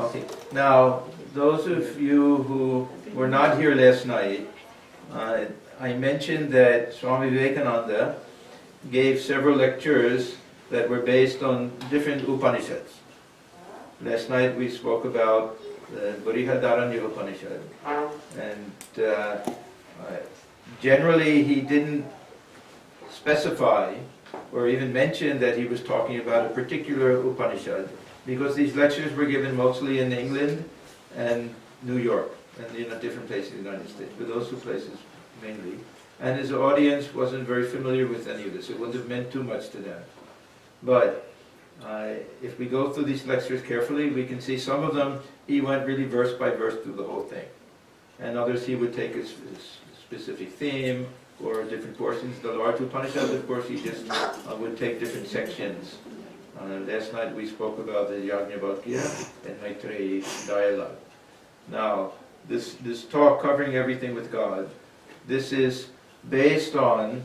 Okay. Now, those of you who were not here last night, I mentioned that Swami Vivekananda gave several lectures that were based on different Upanishads. Last night we spoke about the Brihadaranya Upanishad, and generally he didn't specify or even mention that he was talking about a particular Upanishad, because these lectures were given mostly in England and New York, and in different places in the United States, but those two places mainly. And his audience wasn't very familiar with any of this. It wouldn't have meant too much to them. But if we go through these lectures carefully, we can see some of them, he went really verse by verse through the whole thing. And others, he would take a specific theme or different portions. The large Upanishads, of course, he just would take different sections. Last night we spoke about the Yajnavalkya and Maitreyi dialogue. Now, this talk covering everything with God, this is based on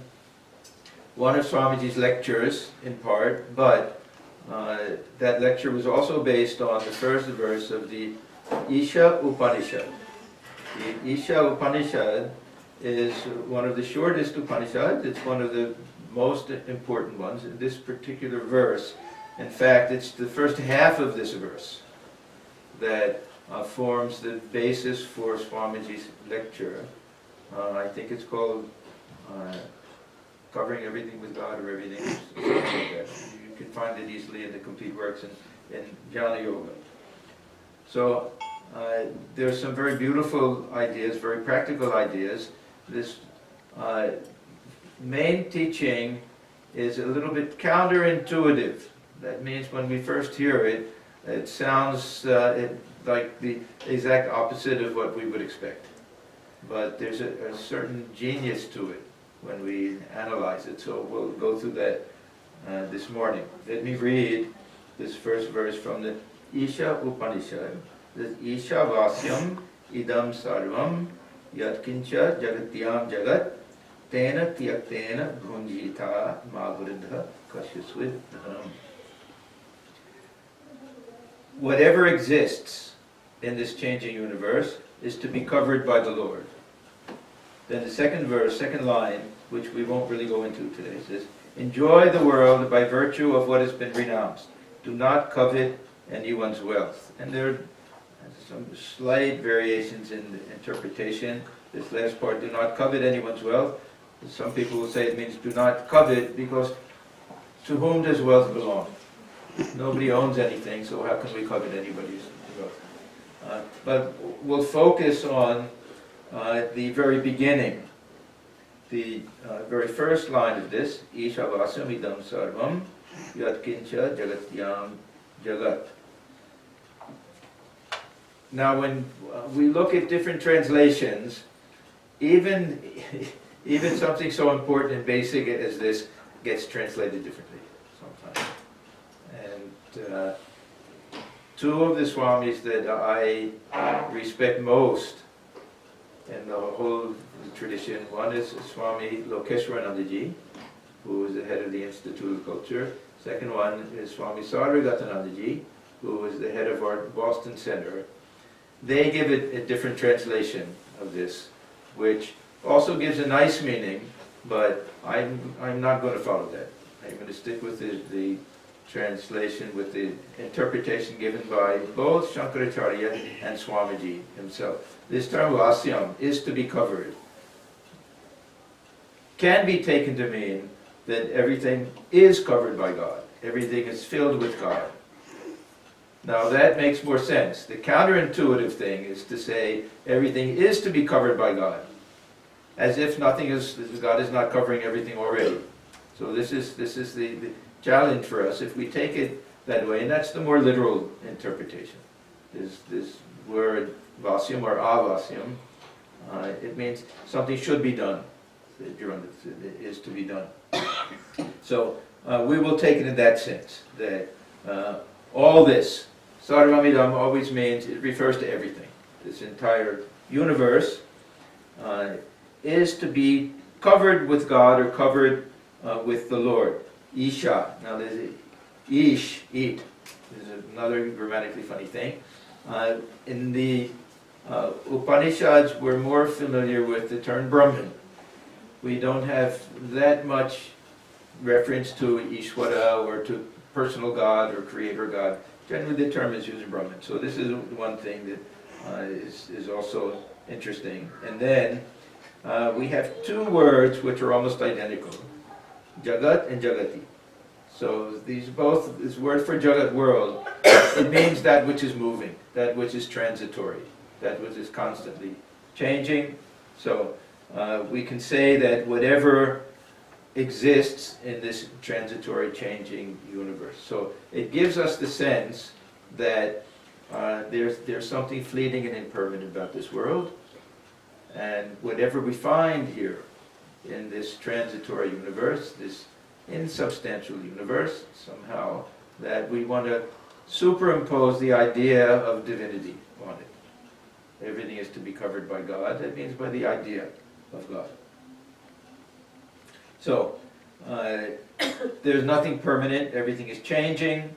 one of Swamiji's lectures in part, but that lecture was also based on the first verse of the Isha Upanishad. The Isha Upanishad is one of the shortest Upanishads. It's one of the most important ones. In this particular verse, in fact, it's the first half of this verse that forms the basis for Swamiji's lecture. I think it's called Covering Everything with God, or everything like that. You can find it easily in the complete works in Jnana Yoga. So there's some very beautiful ideas, very practical ideas. This main teaching is a little bit counterintuitive. That means when we first hear it, it sounds like the exact opposite of what we would expect. But there's a certain genius to it when we analyze it. So we'll go through that this morning. Let me read this first verse from the Isha Upanishad. This Isha Vasyam Idam Sarvam Yatkincha Jagatyam Jagat Tena Tyaktena Bhunjita Magridha Kashyaswid Dhanam. Whatever exists in this changing universe is to be covered by the Lord. Then the second verse, second line, which we won't really go into today, says, enjoy the world by virtue of what has been renounced. Do not covet anyone's wealth. And there are some slight variations in the interpretation. This last part, do not covet anyone's wealth. Some people will say it means do not covet, because to whom does wealth belong? Nobody owns anything, so how can we covet anybody's wealth? But we'll focus on the very beginning, the very first line of this, Ishavasam idam sarvam yatkincha jagatyam jagat. Now when we look at different translations, even something so important and basic as this gets translated differently sometimes. And two of the Swamis that I respect most in the whole tradition, one is Swami Lokeshwaranandaji, who is the head of the Institute of Culture. Second one is Swami Sarvagatanandaji, who is the head of our Boston Center. They give it a different translation of this, which also gives a nice meaning, but I'm not going to follow that. I'm going to stick with the translation, with the interpretation given by both Shankaracharya and Swamiji himself. This term vasyam, is to be covered, can be taken to mean that everything is covered by God. Everything is filled with God. Now that makes more sense. The counterintuitive thing is to say everything is to be covered by God, as if nothing is, God is not covering everything already. So this is the challenge for us if we take it that way, and that's the more literal interpretation. This word vasyam or avasyam, it means something should be done. It is to be done. So we will take it in that sense, that all this, sarvamidam, always means, it refers to everything. This entire universe is to be covered with God, or covered with the Lord. Isha. Now there's ish, eat. This is another grammatically funny thing. In the Upanishads, we're more familiar with the term Brahman. We don't have that much reference to Ishvara or to personal God or creator God. Generally the term is used in Brahman. So this is one thing that is also interesting. And then we have two words which are almost identical, Jagat and Jagati. So these both, this word for Jagat, world, it means that which is moving, that which is transitory, that which is constantly changing. So we can say that whatever exists in this transitory, changing universe. So it gives us the sense that there's something fleeting and impermanent about this world, and whatever we find here in this transitory universe, this insubstantial universe, somehow, that we want to superimpose the idea of divinity on it. Everything is to be covered by God. That means by the idea of God. So, there's nothing permanent, everything is changing.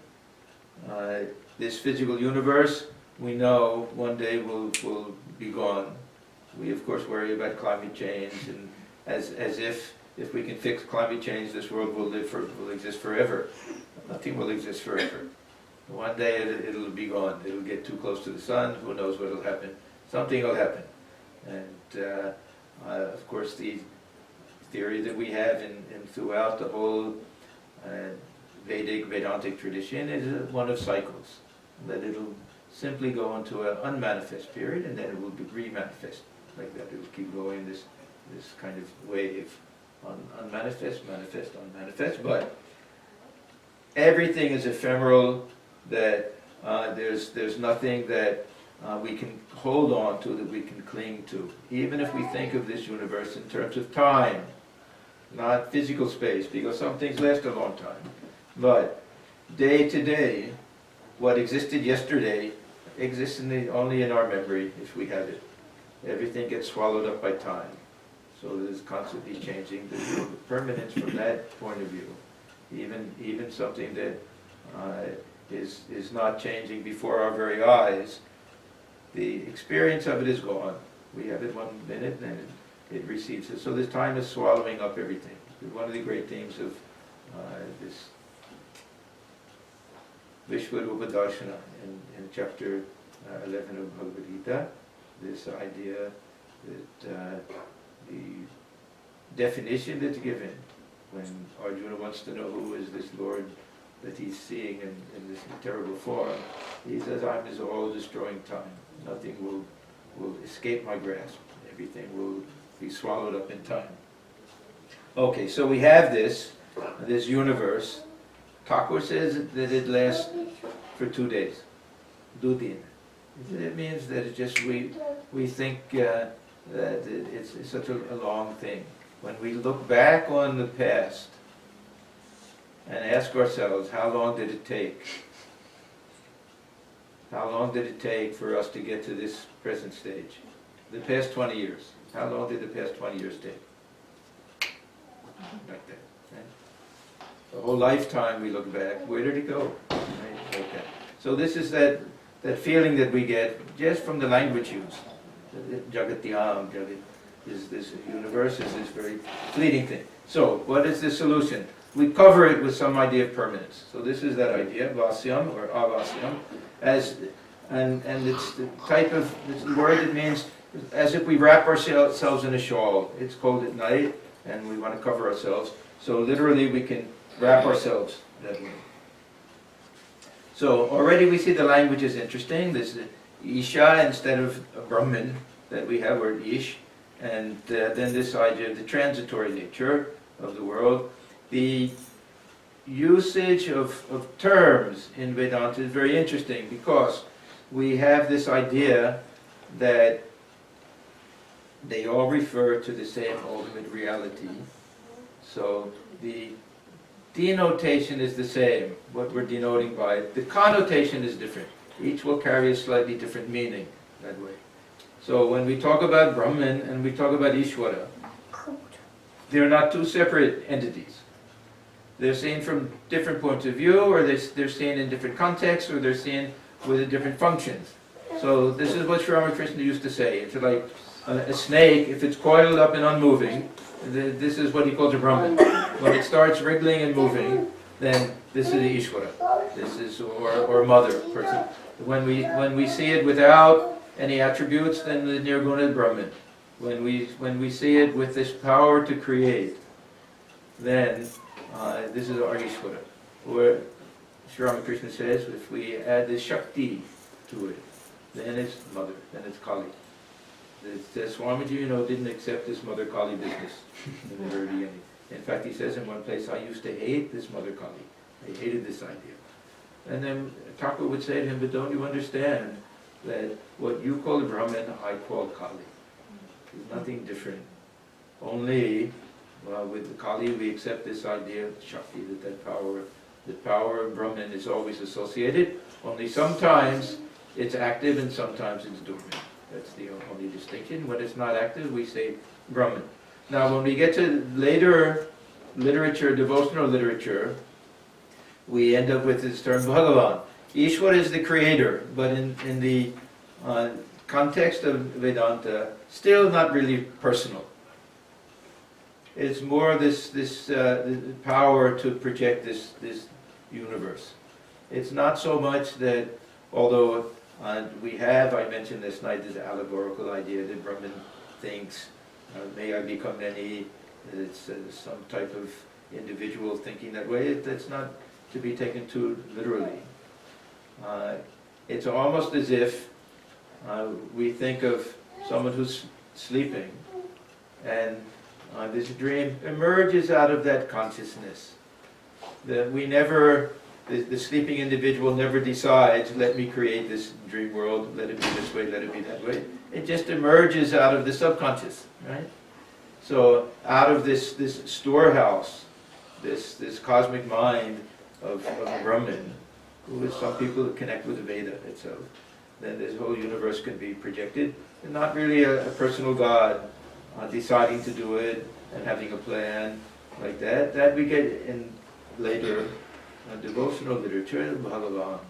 This physical universe, we know one day will be gone. We of course worry about climate change, and as if we can fix climate change, this world will exist forever. Nothing will exist forever. One day it'll be gone. It'll get too close to the sun. Who knows what will happen? Something will happen. And of course the theory that we have in throughout the whole Vedantic tradition is one of cycles. That it'll simply go into an unmanifest period, and then it will be re-manifest like that. It will keep going this kind of wave, unmanifest, manifest, unmanifest. But everything is ephemeral. That there's nothing that we can hold on to, that we can cling to. Even if we think of this universe in terms of time, not physical space, because some things last a long time. But day to day, what existed yesterday exists only in our memory, if we have it. Everything gets swallowed up by time. So there's constantly changing. There's no permanence from that point of view. Even something that is not changing before our very eyes, the experience of it is gone. We have it 1 minute, and then it recedes it. So this time is swallowing up everything. One of the great themes of this Vishwarupa Darshana in chapter 11 of Bhagavad Gita, this idea that the definition that's given when Arjuna wants to know who is this Lord that he's seeing in this terrible form, he says, I'm his all-destroying time. Nothing will escape my grasp. Everything will be swallowed up in time. Okay, so we have this universe. Thakur says that it lasts for 2 days. Dudin. It means that it's just we think that it's such a long thing. When we look back on the past and ask ourselves, how long did it take? How long did it take for us to get to this present stage? The past 20 years. How long did the past 20 years take? Like that. Right? The whole lifetime we look back, where did it go? Right? Okay. So this is that feeling that we get just from the language use. Jagatyam, Jagat, this universe is this very fleeting thing. So what is the solution? We cover it with some idea of permanence. So this is that idea, vasyam or avasyam, and it's the type of it's the word that means as if we wrap ourselves in a shawl. It's cold at night and we want to cover ourselves. So literally we can wrap ourselves that way. So already we see the language is interesting. This is Isha instead of Brahman that we have, or Ish, and then this idea of the transitory nature of the world. The usage of terms in Vedanta is very interesting because we have this idea that they all refer to the same ultimate reality. So the denotation is the same, what we're denoting by it. The connotation is different. Each will carry a slightly different meaning that way. So when we talk about Brahman and we talk about Ishvara, they're not two separate entities. They're seen from different points of view, or they're seen in different contexts, or they're seen with different functions. So this is what Sri Ramakrishna used to say. It's like a snake, if it's coiled up and unmoving, this is what he calls a Brahman. When it starts wriggling and moving, then this is the Ishvara. This is or mother person. When we see it without any attributes, then the Nirguna is Brahman. When we see it with this power to create, then this is our Ishvara. Where Sri Ramakrishna says, if we add this Shakti to it, then it's mother, then it's Kali. Swamiji, didn't accept this Mother Kali business in the very beginning. In fact, he says in one place, I used to hate this Mother Kali. I hated this idea. And then Thakur would say to him, but don't you understand that what you call Brahman, I call Kali. There's nothing different. Only with the Kali we accept this idea of Shakti, that power of Brahman is always associated. Only sometimes it's active and sometimes it's dormant. That's the only distinction. When it's not active, we say Brahman. Now, when we get to later literature, devotional literature, we end up with this term Bhagavan. Ishvara is the creator, but in the context of Vedanta, still not really personal. It's more this power to project this universe. It's not so much that, although we have, I mentioned this night, this allegorical idea that Brahman thinks, may I become any, it's some type of individual thinking that way. That's not to be taken too literally. It's almost as if we think of someone who's sleeping, and this dream emerges out of that consciousness. That we never, the sleeping individual never decides, let me create this dream world, let it be this way, let it be that way. It just emerges out of the subconscious, right? So out of this storehouse, this cosmic mind of Brahman, who is some people who connect with the Veda itself, then this whole universe can be projected. And not really a personal God deciding to do it and having a plan like that. That we get in later devotional literature, Bhagavan.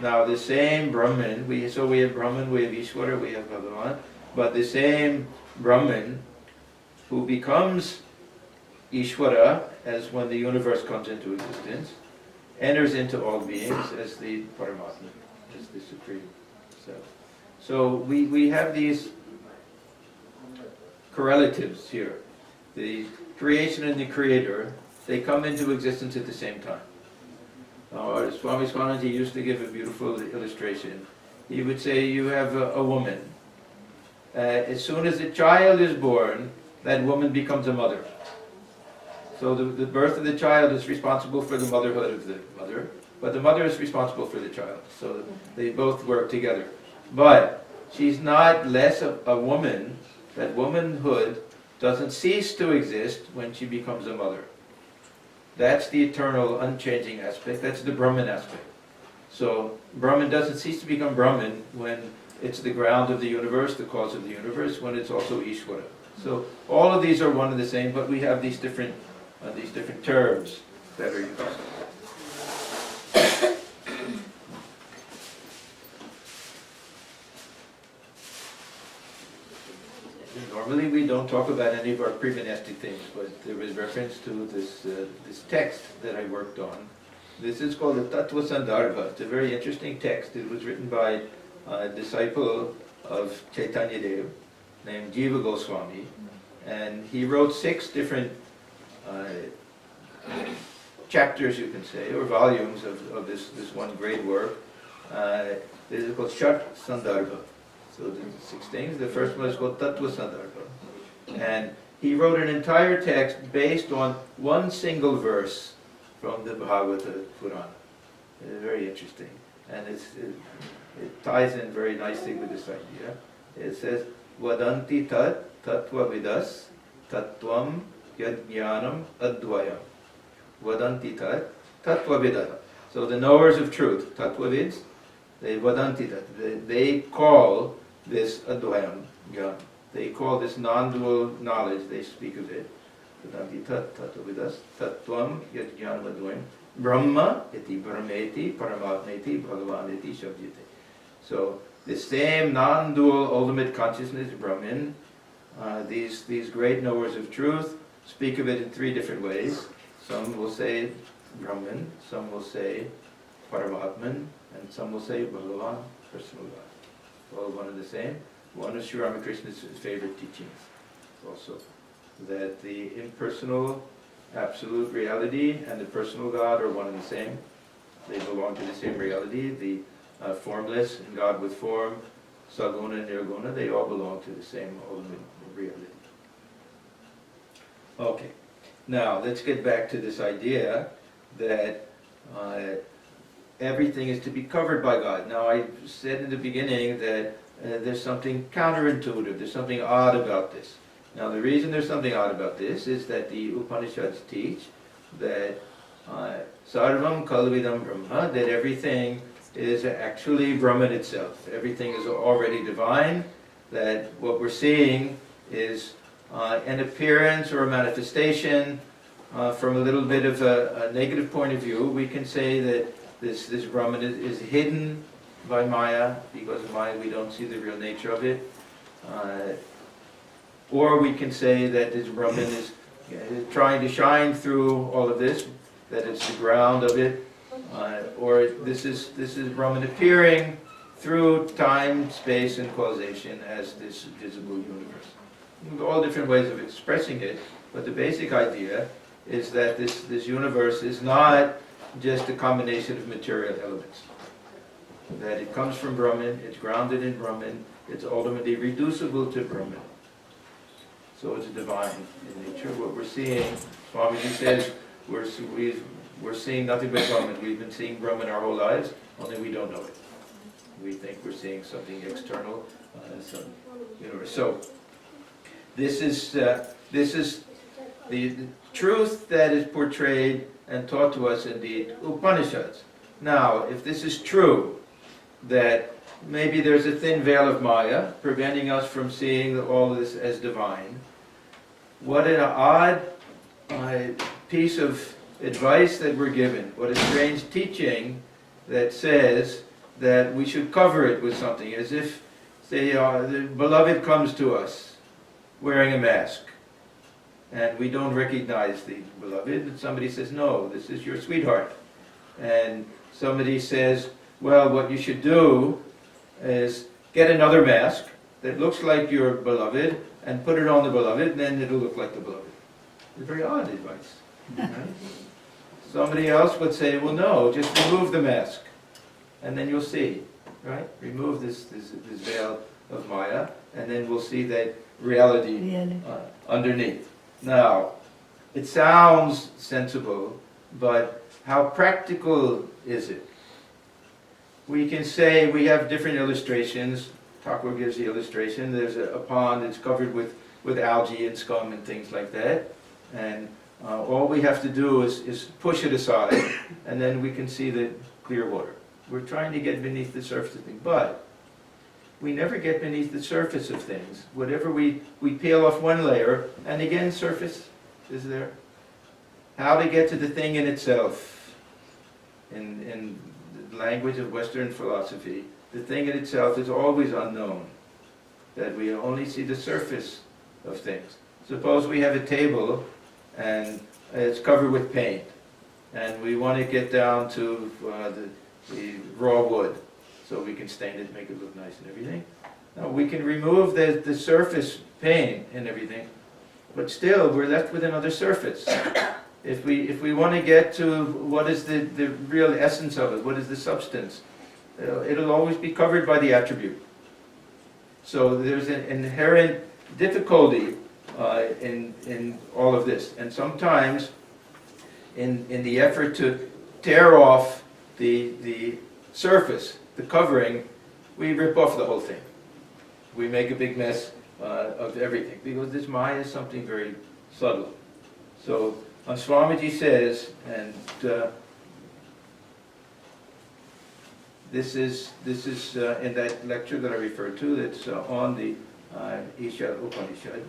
Now the same Brahman, we have Brahman, we have Ishvara, we have Bhagavan, but the same Brahman who becomes Ishvara, as when the universe comes into existence, enters into all beings as the Paramatma, as the Supreme Self. So we have these correlatives here. The creation and the creator, they come into existence at the same time. Swami Swananji used to give a beautiful illustration. He would say you have a woman. As soon as a child is born, that woman becomes a mother. So the birth of the child is responsible for the motherhood of the mother, but the mother is responsible for the child. So they both work together. But she's not less a woman. That womanhood doesn't cease to exist when she becomes a mother. That's the eternal, unchanging aspect. That's the Brahman aspect. So Brahman doesn't cease to become Brahman when it's the ground of the universe, the cause of the universe, when it's also Ishvara. So all of these are one and the same, but we have these different terms that are used. Normally we don't talk about any of our pre-monastic things, but there was reference to this text that I worked on. This is called the Tattva Sandarbha. It's a very interesting text. It was written by a disciple of Chaitanya Dev named Jiva Goswami, and he wrote 6 different chapters, you can say, or volumes of this one great work. This is called Shat Sandarbha. So the 6 things. The first one is called Tattva Sandarbha. And he wrote an entire text based on one single verse from the Bhagavata Purana. It's very interesting. And it ties in very nicely with this idea. It says, Vadanti tat tattva vidas tattvam yad jnanam advayam. Vadanti tat tattva vidas. So the knowers of truth, tattva vids, they vadanti tat. They call this advayam, jnana. They call this non-dual knowledge, they speak of it. Vadanti tat tattva vidas tattvam yad jnanam advayam. Brahma iti brahmeti paramatmeti bhagavan iti shabdyate. So the same non-dual ultimate consciousness, Brahman. These great knowers of truth speak of it in three different ways. Some will say Brahman, some will say Paramatman, and some will say Bhagavan, personal God. All one and the same. One of Sri Ramakrishna's favorite teachings also, that the impersonal absolute reality and the personal God are one and the same. They belong to the same reality. The formless and God with form, Saguna and Nirguna, they all belong to the same ultimate reality. Okay, now let's get back to this idea that everything is to be covered by God. Now I said in the beginning that there's something counterintuitive, there's something odd about this. Now the reason there's something odd about this is that the Upanishads teach that Sarvam Kalvidam Brahma, that everything is actually Brahman itself. Everything is already divine, that what we're seeing is an appearance or a manifestation. From a little bit of a negative point of view, we can say that this Brahman is hidden by Maya. Because of Maya we don't see the real nature of it. Or we can say that this Brahman is trying to shine through all of this, that it's the ground of it. Or this is Brahman appearing through time, space, and causation as this visible universe. All different ways of expressing it, but the basic idea is that this universe is not just a combination of material elements. That it comes from Brahman, it's grounded in Brahman, it's ultimately reducible to Brahman. So it's divine in nature. What we're seeing, Swamiji says, we're seeing nothing but Brahman. We've been seeing Brahman our whole lives, only we don't know it. We think we're seeing something external, some universe. So this is the truth that is portrayed and taught to us in the Upanishads. Now, if this is true, that maybe there's a thin veil of Maya preventing us from seeing all of this as divine, what an odd piece of advice that we're given. What a strange teaching that says that we should cover it with something, as if, say, the beloved comes to us wearing a mask, and we don't recognize the beloved, and somebody says, no, this is your sweetheart. And somebody says, well, what you should do is get another mask that looks like your beloved, and put it on the beloved, and then it'll look like the beloved. It's very odd advice. Right? Somebody else would say, well, no, just remove the mask, and then you'll see, right? Remove this veil of Maya, and then we'll see that reality underneath. Now, it sounds sensible, but how practical is it? We can say we have different illustrations. Thakur gives the illustration. There's a pond that's covered with algae and scum and things like that. And all we have to do is push it aside, and then we can see the clear water. We're trying to get beneath the surface of things, but we never get beneath the surface of things. Whatever we peel off one layer, and again surface is there. How to get to the thing in itself. In the language of Western philosophy, the thing in itself is always unknown. That we only see the surface of things. Suppose we have a table and it's covered with paint, and we want to get down to the raw wood so we can stain it, make it look nice and everything. Now we can remove the surface paint and everything, but still we're left with another surface. If we want to get to what is the real essence of it, what is the substance, it'll always be covered by the attribute. So there's an inherent difficulty in all of this, and sometimes in the effort to tear off the surface, the covering, we rip off the whole thing. We make a big mess of everything, because this Maya is something very subtle. So Swamiji says, and this is in that lecture that I referred to, that's on the Isha Upanishad.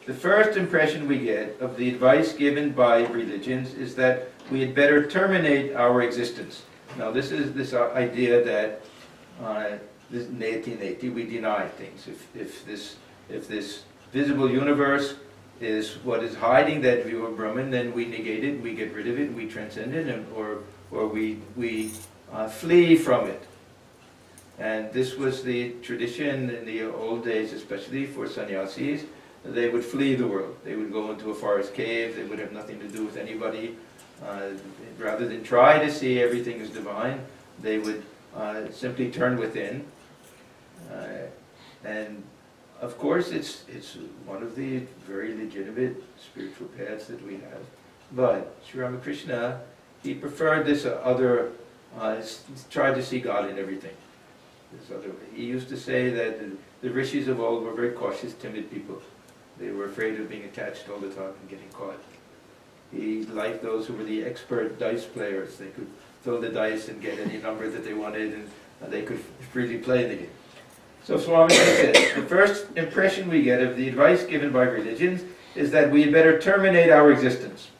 The first impression we get of the advice given by religions is that we had better terminate our existence. Now this is this idea that this neti neti, we deny things. If this visible universe is what is hiding that view of Brahman, then we negate it, we get rid of it, we transcend it, or we flee from it. And this was the tradition in the old days, especially for sannyasis. They would flee the world. They would go into a forest cave. They would have nothing to do with anybody. Rather than try to see everything as divine, they would simply turn within. And of course, it's one of the very legitimate spiritual paths that we have. But Sri Ramakrishna, he preferred this other, tried to see God in everything. This other way. He used to say that the rishis of old were very cautious, timid people. They were afraid of being attached all the time and getting caught. He liked those who were the expert dice players. They could throw the dice and get any number that they wanted, and they could freely play the game. So Swami said, the first impression we get of the advice given by religions is that we had better terminate our existence.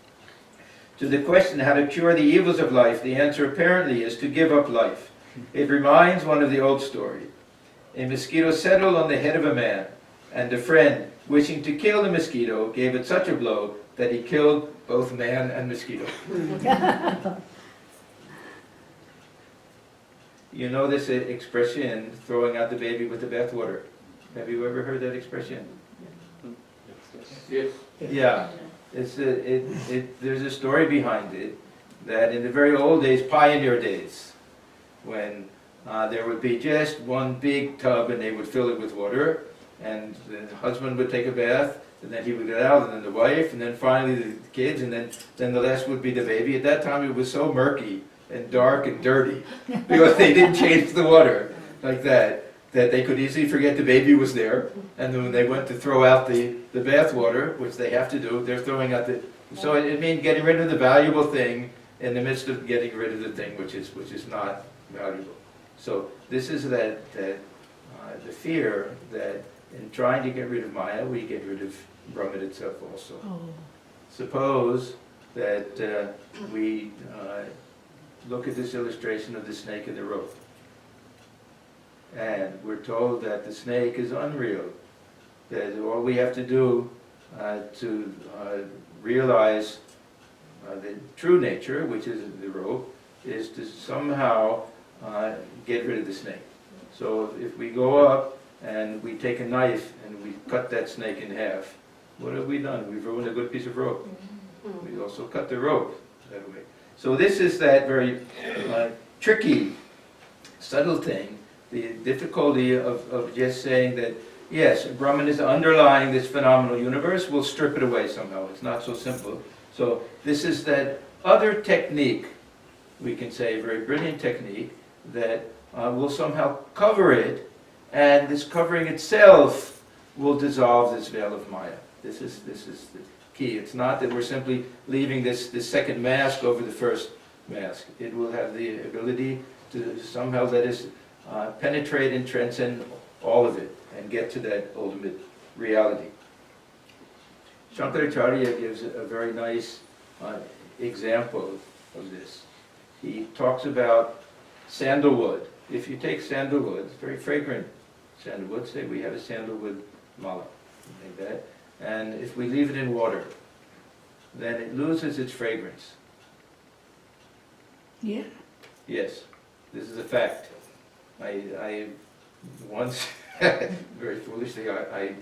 To the question how to cure the evils of life, the answer apparently is to give up life. It reminds one of the old story. A mosquito settled on the head of a man, and a friend, wishing to kill the mosquito, gave it such a blow that he killed both man and mosquito. You know this expression, throwing out the baby with the bathwater. Have you ever heard that expression? Yes. Yeah. There's a story behind it, that in the very old days, pioneer days, when there would be just one big tub and they would fill it with water, and the husband would take a bath, and then he would get out, and then the wife, and then finally the kids, and then the last would be the baby. At that time it was so murky and dark and dirty, because they didn't change the water like that they could easily forget the baby was there, and then when they went to throw out the bath water, which they have to do, they're throwing out the... So it means getting rid of the valuable thing in the midst of getting rid of the thing which is not valuable. So this is the fear that in trying to get rid of Maya, we get rid of Brahman itself also. Suppose that we look at this illustration of the snake and the rope. And we're told that the snake is unreal. That all we have to do to realize the true nature, which is the rope, is to somehow get rid of the snake. So if we go up and we take a knife and we cut that snake in half, what have we done? We've ruined a good piece of rope. We also cut the rope that way. So this is that very tricky, subtle thing, the difficulty of just saying that, yes, Brahman is underlying this phenomenal universe, we'll strip it away somehow. It's not so simple. So this is that other technique, we can say, a very brilliant technique, that will somehow cover it, and this covering itself will dissolve this veil of Maya. This is the key. It's not that we're simply leaving this second mask over the first mask. It will have the ability to somehow let us penetrate and transcend all of it and get to that ultimate reality. Shankaracharya gives a very nice example of this. He talks about sandalwood. If you take sandalwood, it's very fragrant sandalwood, say we have a sandalwood mala, like that, and if we leave it in water, then it loses its fragrance. Yeah. Yes, this is a fact. I once, very foolishly, I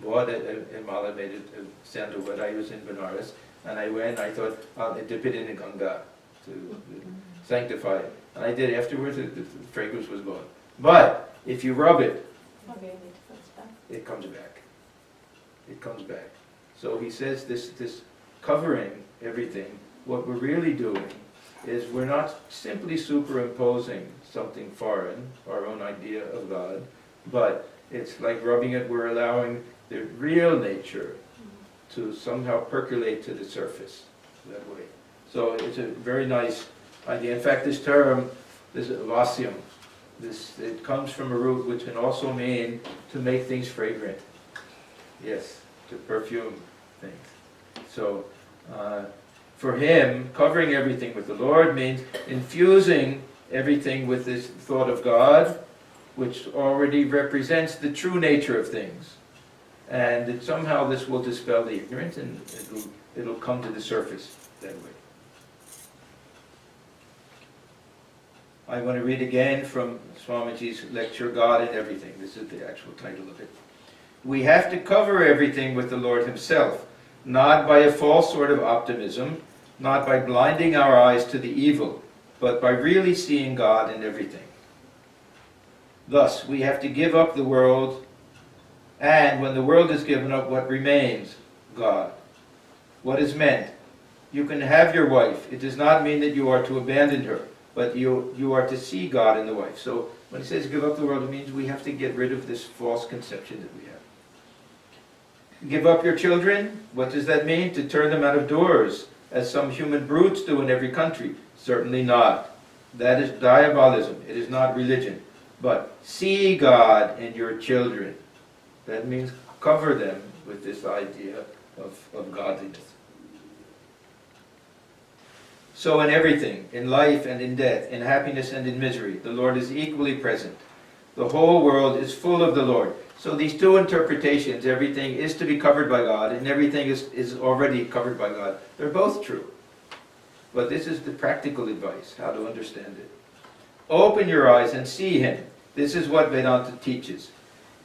bought a mala made of sandalwood. I was in Benares, and I went, I thought, I'll dip it in a Ganga to sanctify it. And I did. Afterwards, the fragrance was gone. But if you rub it, it comes back. It comes back. So he says this covering everything, what we're really doing is we're not simply superimposing something foreign, our own idea of God, but it's like rubbing it, we're allowing the real nature to somehow percolate to the surface that way. So it's a very nice idea. In fact, this term, this vasyam, it comes from a root which can also mean to make things fragrant. Yes, to perfume things. So for him, covering everything with the Lord means infusing everything with this thought of God, which already represents the true nature of things. And that somehow this will dispel the ignorance, and it'll come to the surface that way. I want to read again from Swamiji's lecture, God and Everything. This is the actual title of it. We have to cover everything with the Lord Himself, not by a false sort of optimism, not by blinding our eyes to the evil, but by really seeing God in everything. Thus, we have to give up the world, and when the world is given up, what remains? God. What is meant? You can have your wife. It does not mean that you are to abandon her, but you are to see God in the wife. So when he says give up the world, it means we have to get rid of this false conception that we have. Give up your children? What does that mean? To turn them out of doors, as some human brutes do in every country? Certainly not. That is diabolism. It is not religion. But see God in your children. That means cover them with this idea of godliness. So in everything, in life and in death, in happiness and in misery, the Lord is equally present. The whole world is full of the Lord. So these two interpretations, everything is to be covered by God, and everything is already covered by God. They're both true. But this is the practical advice, how to understand it. Open your eyes and see Him. This is what Vedanta teaches.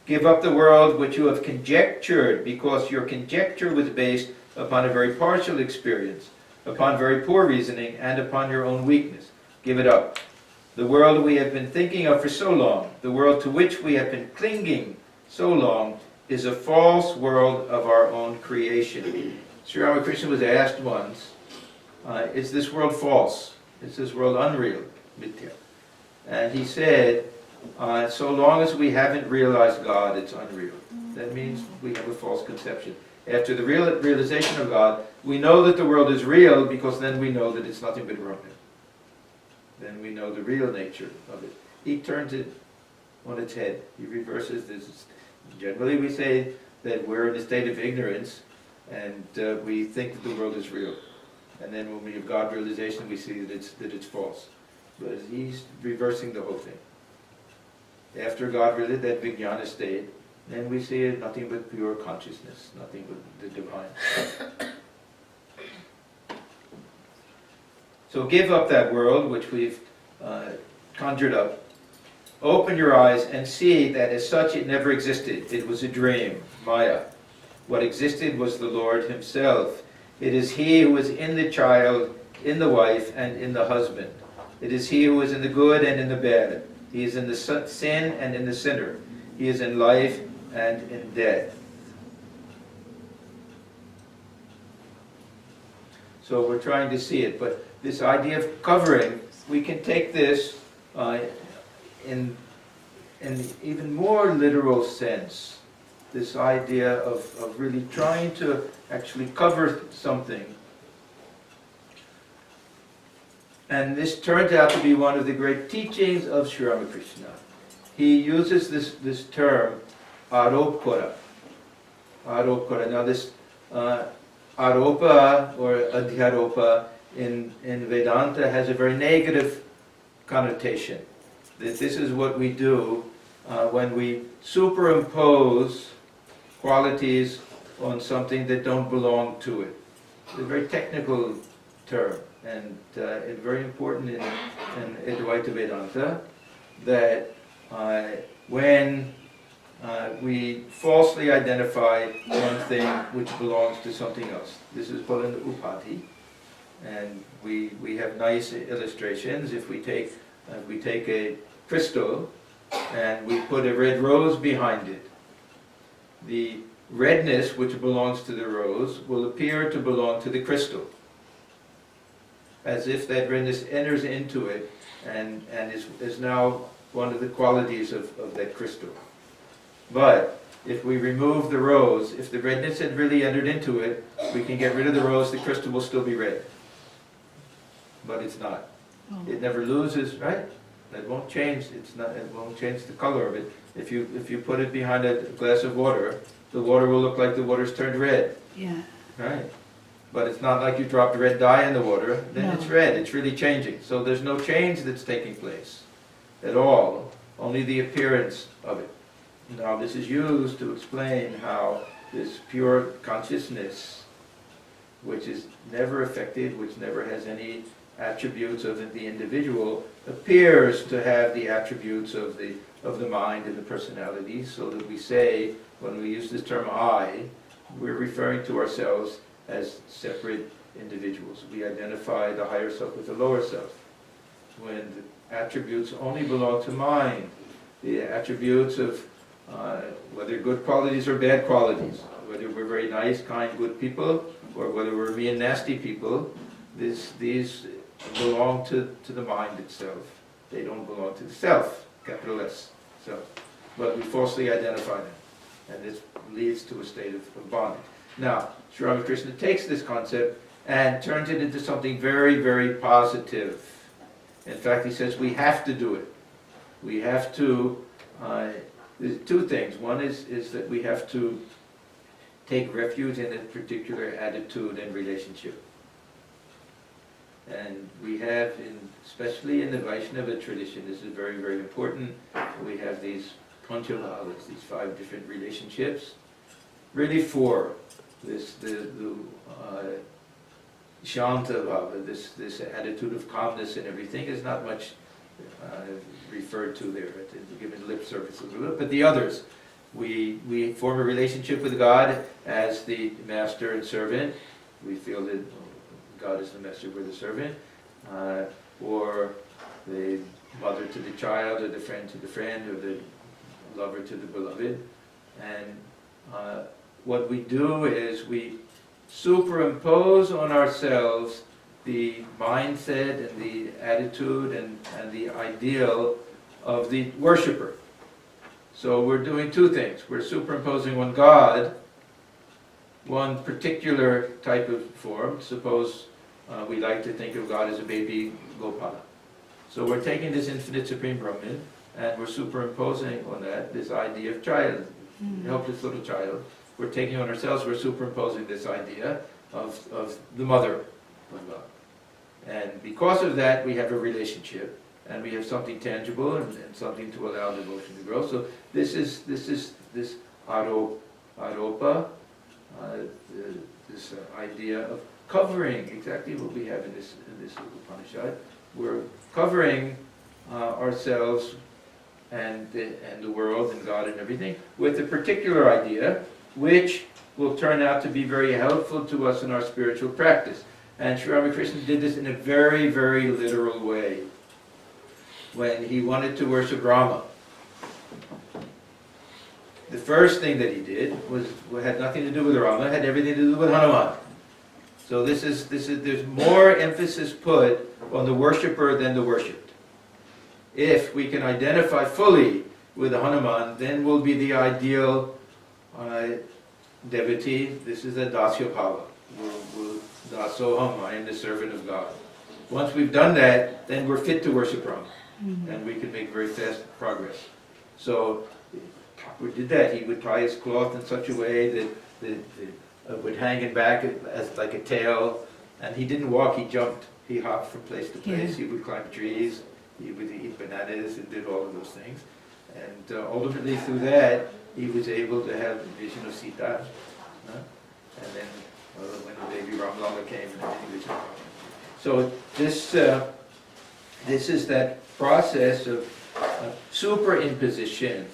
Give up the world which you have conjectured, because your conjecture was based upon a very partial experience, upon very poor reasoning, and upon your own weakness. Give it up. The world we have been thinking of for so long, the world to which we have been clinging so long, is a false world of our own creation. Sri Ramakrishna was asked once, is this world false? Is this world unreal? Mithya. And he said, so long as we haven't realized God, it's unreal. That means we have a false conception. After the realization of God, we know that the world is real, because then we know that it's nothing but rubbish. Then we know the real nature of it. He turns it on its head. He reverses this. Generally we say that we're in a state of ignorance, and we think that the world is real. And then when we have God realization, we see that it's false. But he's reversing the whole thing. After God realized that vijnana state, then we see it nothing but pure consciousness, nothing but the divine. So give up that world which we've conjured up. Open your eyes and see that as such it never existed. It was a dream, Maya. What existed was the Lord Himself. It is He who is in the child, in the wife, and in the husband. It is He who is in the good and in the bad. He is in the sin and in the sinner. He is in life and in death. So we're trying to see it, but this idea of covering, we can take this in an even more literal sense. This idea of really trying to actually cover something. And this turns out to be one of the great teachings of Sri Ramakrishna. He uses this term, aropkara. Aropkara. Now this aropa or adhyaropa in Vedanta has a very negative connotation. That this is what we do when we superimpose qualities on something that don't belong to it. It's a very technical term, and it's very important in Advaita Vedanta that when we falsely identify one thing which belongs to something else. This is called an upadhi, and we have nice illustrations. If we take a crystal and we put a red rose behind it, the redness which belongs to the rose will appear to belong to the crystal, as if that redness enters into it and is now one of the qualities of that crystal. But if we remove the rose, if the redness had really entered into it, we can get rid of the rose, the crystal will still be red. But it's not. It never loses, right? It won't change. It's not. It won't change the color of it. If you put it behind a glass of water, the water will look like the water's turned red. Yeah. Right. But it's not like you dropped red dye in the water, then it's red. It's really changing. So there's no change that's taking place at all. only the appearance of it. Now this is used to explain how this pure consciousness, which is never affected, which never has any attributes of the individual, appears to have the attributes of the mind and the personality, so that we say, when we use this term I, we're referring to ourselves as separate individuals. We identify the higher self with the lower self. When the attributes only belong to mind, the attributes of whether good qualities or bad qualities, whether we're very nice, kind, good people, or whether we're mean, nasty people, these belong to the mind itself. They don't belong to the self, capital S, self. But we falsely identify them. And this leads to a state of bondage. Now, Sri Ramakrishna takes this concept and turns it into something very, very positive. In fact, he says we have to do it. We have to, there's two things. One is that we have to take refuge in a particular attitude and relationship. And we have, especially in the Vaishnava tradition, this is very, very important, we have these Conceptualizing, these 5 different relationships, really four. The Shanta Bhava, this attitude of calmness and everything is not much referred to there, given lip service a little bit. But the others, we form a relationship with God as the master and servant. We feel that God is the master, we're the servant. Or the mother to the child, or the friend to the friend, or the lover to the beloved. And what we do is we superimpose on ourselves the mindset and the attitude and the ideal of the worshipper. So we're doing two things. We're superimposing on God one particular type of form. Suppose we like to think of God as a baby Gopala. So we're taking this infinite supreme Brahman and we're superimposing on that this idea of child, helpless little child. We're taking on ourselves, we're superimposing this idea of the mother of God. And because of that, we have a relationship, and we have something tangible and something to allow devotion to grow. So this is this aropa, this idea of covering exactly what we have in this Upanishad. We're covering ourselves and the world and God and everything with a particular idea, which will turn out to be very helpful to us in our spiritual practice. And Sri Ramakrishna did this in a very, very literal way. When he wanted to worship Rama, the first thing that he did had nothing to do with Rama, had everything to do with Hanuman. So there's more emphasis put on the worshipper than the worshipped. If we can identify fully with Hanuman, then we'll be the ideal devotee. This is a dasya bhava. Dasoham, I am the servant of God. Once we've done that, then we're fit to worship Rama. And we can make very fast progress. So Thakur did that. He would tie his cloth in such a way that it would hang in back as like a tail. And he didn't walk, he jumped. He hopped from place to place. He would climb trees. He would eat bananas and did all of those things. And ultimately through that, he was able to have the vision of Sita. And then when the baby Ramlala came, he was so this is that process of superimposition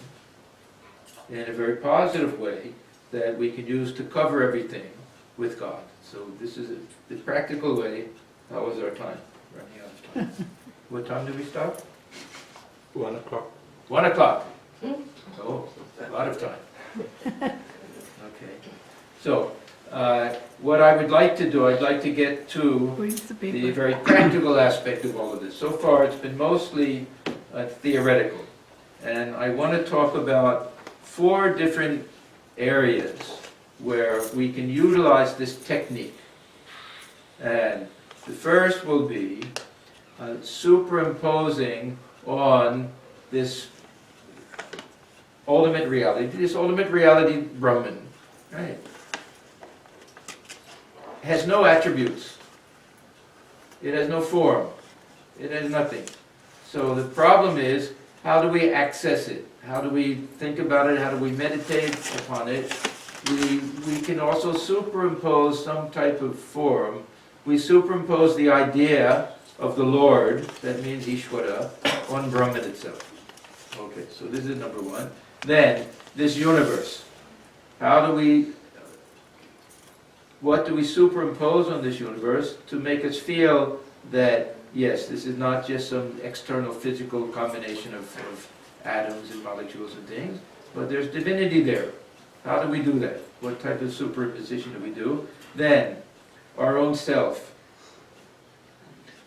in a very positive way that we can use to cover everything with God. So this is the practical way. How was our time? Running out of time. What time did we stop? 1 o'clock. 1 o'clock. Oh, a lot of time. Okay. So, what I would like to do, I'd like to get to the very practical aspect of all of this. So far, it's been mostly theoretical. And I want to talk about 4 different areas where we can utilize this technique. And the first will be superimposing on this ultimate reality Brahman, right? Has no attributes. It has no form. It has nothing. So the problem is, how do we access it? How do we think about it? How do we meditate upon it? We can also superimpose some type of form. We superimpose the idea of the Lord, that means Ishvara, on Brahman itself. Okay, so this is number one. Then, this universe. What do we superimpose on this universe to make us feel that, yes, this is not just some external physical combination of atoms and molecules and things, but there's divinity there. How do we do that? What type of superimposition do we do? Then, our own self,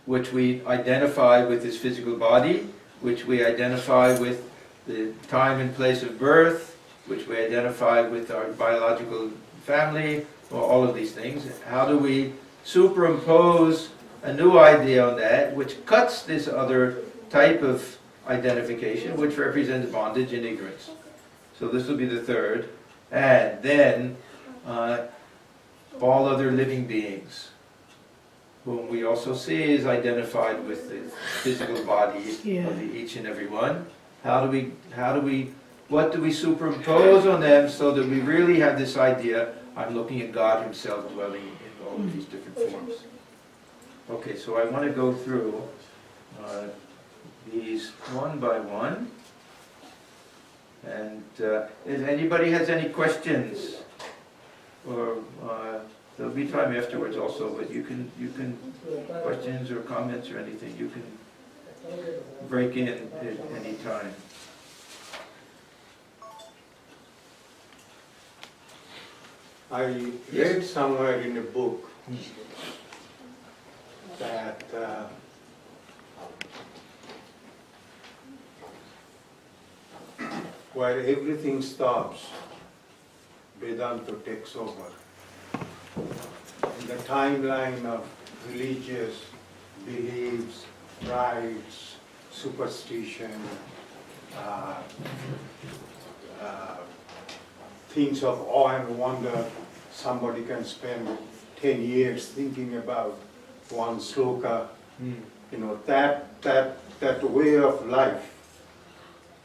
which we identify with this physical body, which we identify with the time and place of birth, which we identify with our biological family, or all of these things. How do we superimpose a new idea on that, which cuts this other type of identification, which represents bondage and ignorance? So this will be the third. And then all other living beings, whom we also see is identified with the physical body of each and every one. What do we superimpose on them so that we really have this idea, I'm looking at God Himself dwelling in all of these different forms. Okay, so I want to go through these one by one. And if anybody has any questions, or there'll be time afterwards also, but you can questions or comments or anything, you can break in at any time. I read somewhere in a book that where everything stops, Vedanta takes over. In the timeline of religious beliefs, rites, superstition, things of awe and wonder, somebody can spend 10 years thinking about one sloka. You know, that way of life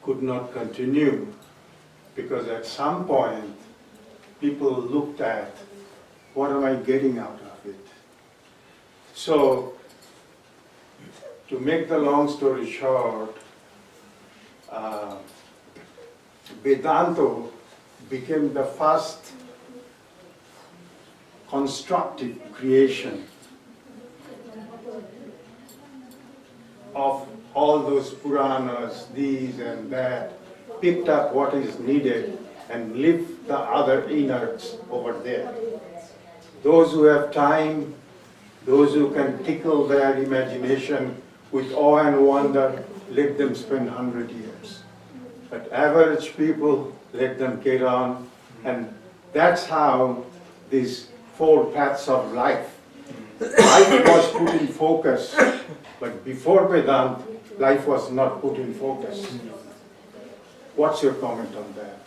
could not continue, because at some point people looked at, what am I getting out of it? So, to make the long story short, Vedanta became the first constructive creation of all those Puranas, these and that, picked up what is needed and left the other innards over there. Those who have time, those who can tickle their imagination with awe and wonder, let them spend 100 years. But average people, let them get on. And that's how these four paths of life was put in focus. But before Vedanta, life was not put in focus. What's your comment on that?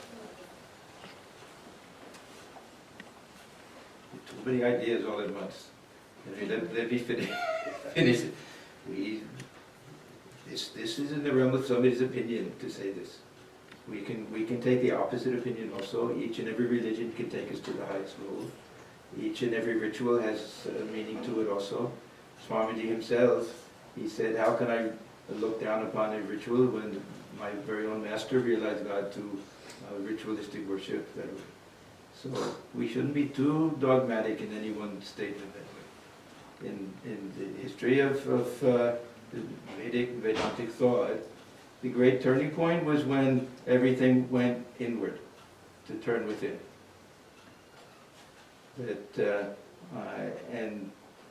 Too many ideas all at once. Let me finish. This is in the realm of somebody's opinion to say this. We can take the opposite opinion also. Each and every religion can take us to the highest goal. Each and every ritual has a meaning to it also. Swamiji himself, he said, how can I look down upon a ritual when my very own master realized God to ritualistic worship? So we shouldn't be too dogmatic in any one statement that way. In the history of Vedantic thought, the great turning point was when everything went inward, to turn within. There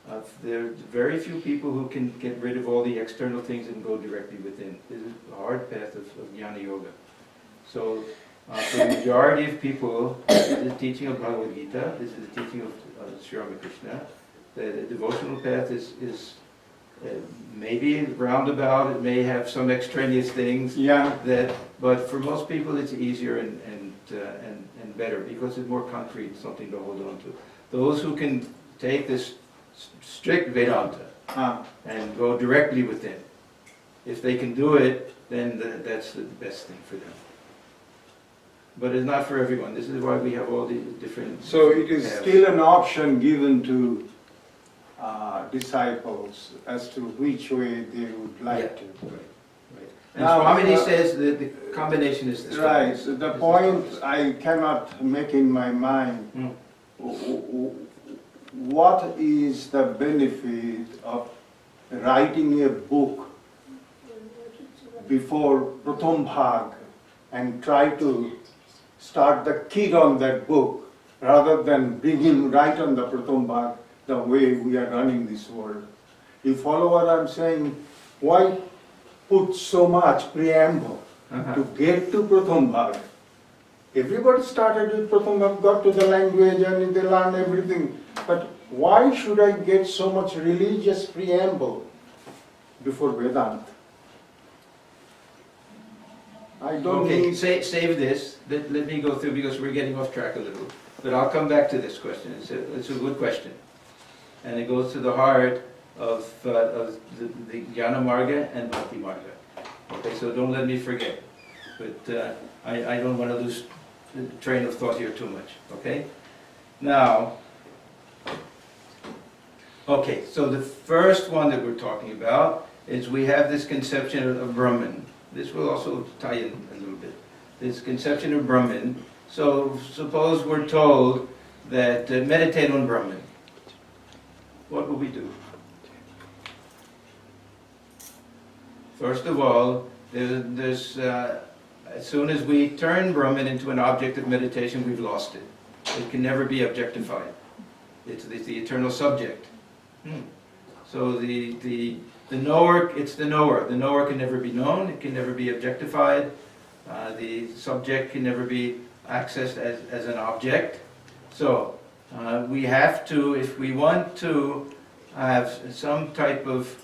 are very few people who can get rid of all the external things and go directly within. This is the hard path of Jnana Yoga. So for the majority of people, this is the teaching of Bhagavad Gita, this is the teaching of Sri Ramakrishna. The devotional path is maybe roundabout, it may have some extraneous things, but for most people it's easier and better because it's more concrete, something to hold on to. Those who can take this strict Vedanta and go directly within, if they can do it, then that's the best thing for them. But it's not for everyone. This is why we have all the different. So it is paths. still an option given to disciples as to which way they would like to. Right. And Now, Swamiji says that the combination is the Right, strongest. so the Is point strongest. I cannot make in my mind, Hmm. what is the benefit of writing a book before Pratham Bhag and try to start the kid on that book rather than bring him right on the Pratham Bhag the way we are running this world. You follow what I'm saying? Why put so much preamble to get to Pratham Bhag? Everybody started with Pratham Bhag, got to the language and they learn everything. But why should I get so much religious preamble before Vedanta? I don't Okay, need... save this. Let me go through because we're getting off track a little. But I'll come back to this question. It's a good question. And it goes to the heart of the Jnana Marga and Bhakti Marga. Okay, so don't let me forget. But I don't want to lose the train of thought here too much. Okay? Now, okay, so the first one that we're talking about is we have this conception of Brahman. This will also tie in a little bit. This conception of Brahman. So suppose we're told that meditate on Brahman. What will we do? First of all, as soon as we turn Brahman into an object of meditation, we've lost it. It can never be objectified. It's the eternal subject. So the knower, it's the knower. The knower can never be known. It can never be objectified. The subject can never be accessed as an object. So we have to, if we want to have some type of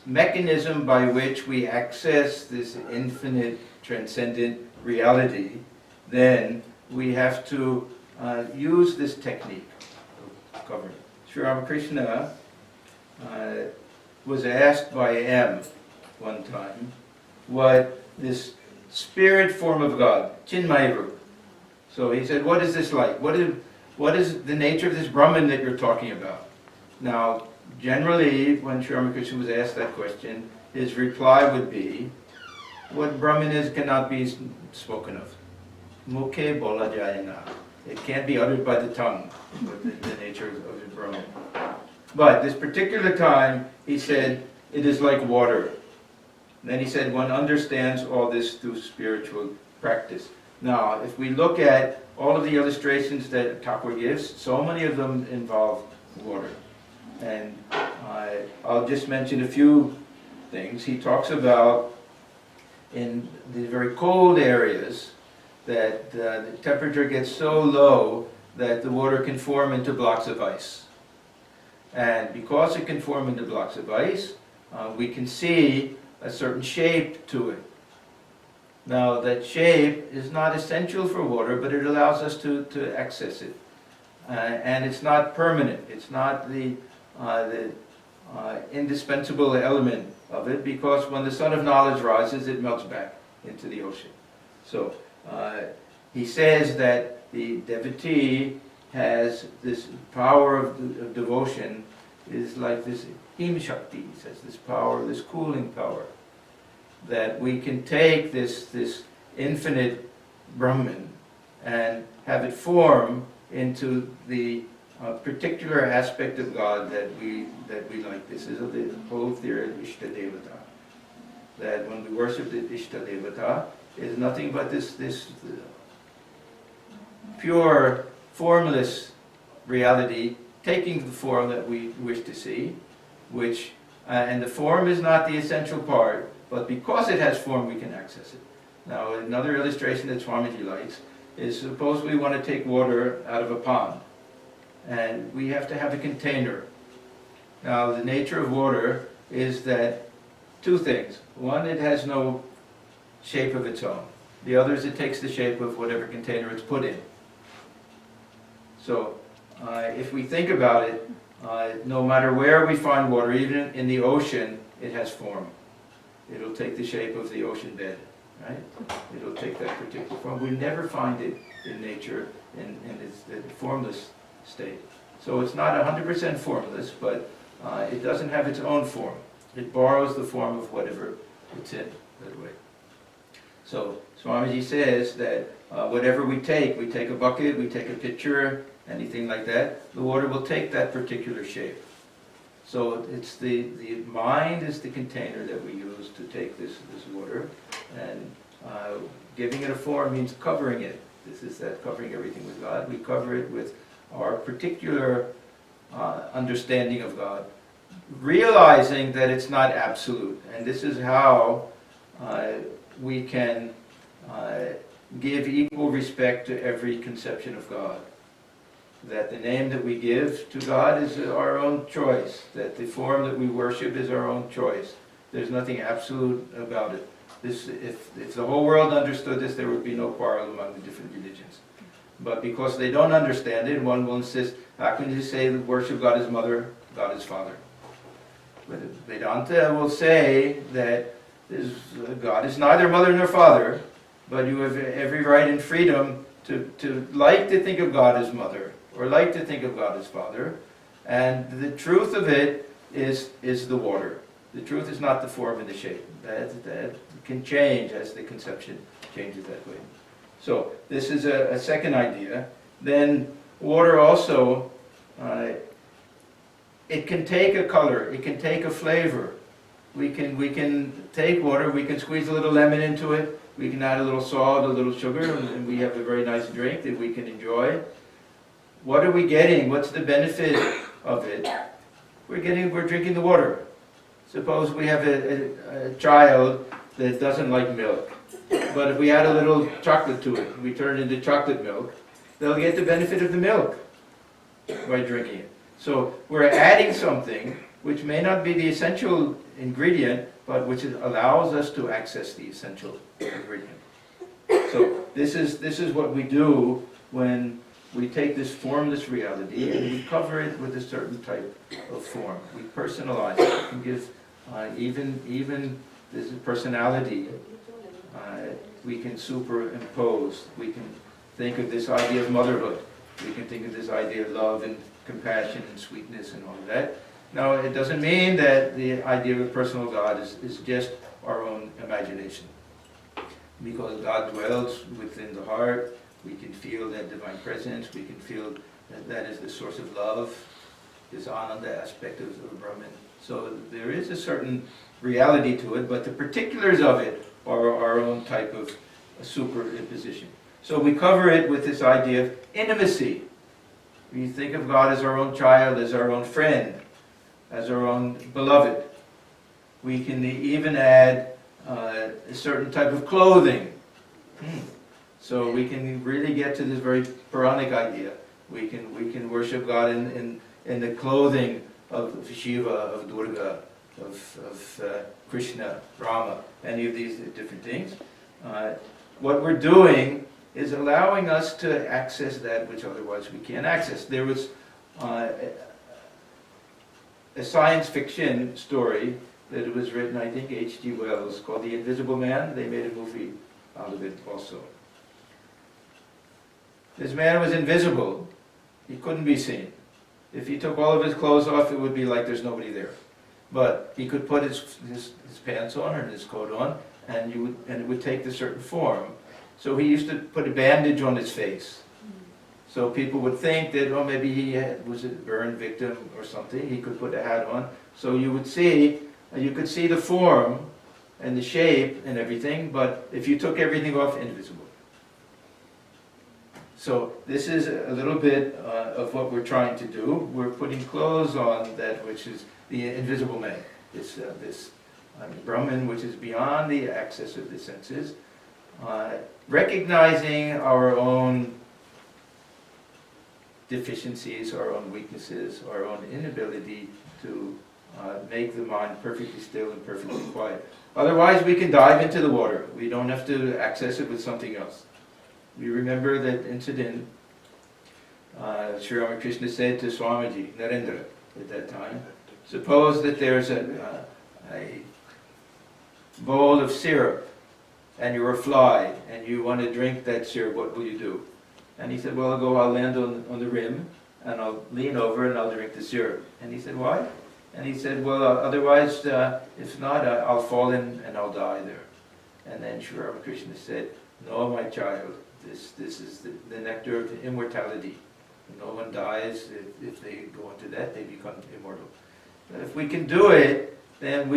mechanism by which we access this infinite transcendent reality, then we have to use this technique of covering. Sri Ramakrishna was asked by M one time what this spirit form of God, Chinmayaru. So he said, what is this like? What is the nature of this Brahman that you're talking about? Now, generally, when Sri Ramakrishna was asked that question, his reply would be, what Brahman is cannot be spoken of. Mukhe bola jayena. It can't be uttered by the tongue, the nature of the Brahman. But this particular time, he said, it is like water. And then he said, one understands all this through spiritual practice. Now, if we look at all of the illustrations that Thakur gives, so many of them involve water. And I'll just mention a few things. He talks about in the very cold areas that the temperature gets so low that the water can form into blocks of ice. And because it can form into blocks of ice, we can see a certain shape to it. Now, that shape is not essential for water, but it allows us to access it. And it's not permanent. It's not the indispensable element of it, because when the sun of knowledge rises, it melts back into the ocean. So he says that the devotee has this power of devotion, is like this him shakti, he says, this power, this cooling power, that we can take this infinite Brahman and have it form into the particular aspect of God that we like. This is the whole theory of Ishta Devata. That when we worship the Ishta Devata, it is nothing but this pure, formless reality taking the form that we wish to see, which and the form is not the essential part, but because it has form, we can access it. Now, another illustration that Swamiji likes is, suppose we want to take water out of a pond, and we have to have a container. Now, the nature of water is that two things. One, it has no shape of its own. The other is it takes the shape of whatever container it's put in. So, if we think about it, no matter where we find water, even in the ocean, it has form. it'll take the shape of the ocean bed, right? It'll take that particular form. We never find it in nature in its formless state. So it's not 100% formless, but it doesn't have its own form. It borrows the form of whatever it's in, that way. So Swamiji says that whatever we take a bucket, we take a pitcher, anything like that, the water will take that particular shape. So it's the mind is the container that we use to take this water, and giving it a form means covering it. This is that covering everything with God. We cover it with our particular understanding of God, realizing that it's not absolute. And this is how we can give equal respect to every conception of God. That the name that we give to God is our own choice. That the form that we worship is our own choice. There's nothing absolute about it. If the whole world understood this, there would be no quarrel among the different religions. But because they don't understand it, one will insist, how can you say that worship God is mother, God is father? But Vedanta will say that God is neither mother nor father, but you have every right and freedom to like to think of God as mother, or like to think of God as father, and the truth of it is the water. The truth is not the form and the shape. That can change as the conception changes that way. So this is a second idea. Then water also, it can take a color, it can take a flavor. We can take water, we can squeeze a little lemon into it, we can add a little salt, a little sugar, and we have a very nice drink that we can enjoy. What are we getting? What's the benefit of it? We're drinking the water. Suppose we have a child that doesn't like milk, but if we add a little chocolate to it, we turn it into chocolate milk, they'll get the benefit of the milk by drinking it. So we're adding something which may not be the essential ingredient, but which allows us to access the essential ingredient. So this is what we do when we take this formless reality and we cover it with a certain type of form. We personalize it. We can give even this personality. We can superimpose. We can think of this idea of motherhood. We can think of this idea of love and compassion and sweetness and all of that. Now, it doesn't mean that the idea of personal God is just our own imagination. Because God dwells within the heart, we can feel that divine presence, we can feel that is the source of love, this Ananda aspect of Brahman. So there is a certain reality to it, but the particulars of it are our own type of superimposition. So we cover it with this idea of intimacy. We think of God as our own child, as our own friend, as our own beloved. We can even add a certain type of clothing. So we can really get to this very Puranic idea. We can worship God in the clothing of Shiva, of Durga, of Krishna, Rama, any of these different things. What we're doing is allowing us to access that which otherwise we can't access. There was a science fiction story that was written, I think, H.G. Wells, called The Invisible Man. They made a movie out of it also. This man was invisible. He couldn't be seen. If he took all of his clothes off, it would be like there's nobody there. But he could put his pants on or his coat on, and it would take the certain form. So he used to put a bandage on his face. So people would think that, oh, maybe he was a burn victim or something. He could put a hat on. So you could see the form and the shape and everything, but if you took everything off, invisible. So this is a little bit of what we're trying to do. We're putting clothes on that which is the invisible man, this Brahman, which is beyond the access of the senses, recognizing our own deficiencies, our own weaknesses, our own inability to make the mind perfectly still and perfectly quiet. Otherwise, we can dive into the water. We don't have to access it with something else. We remember that incident Sri Ramakrishna said to Swamiji, Narendra, at that time, suppose that there's a bowl of syrup, and you're a fly, and you want to drink that syrup, what will you do? And he said, well, I'll land on the rim, and I'll lean over and I'll drink the syrup. And he said, why? And he said, well, otherwise, if not, I'll fall in and I'll die there. And then Sri Ramakrishna said, no, my child, this is the nectar of immortality. No one dies. If they go into that, they become immortal. But if we can do it, then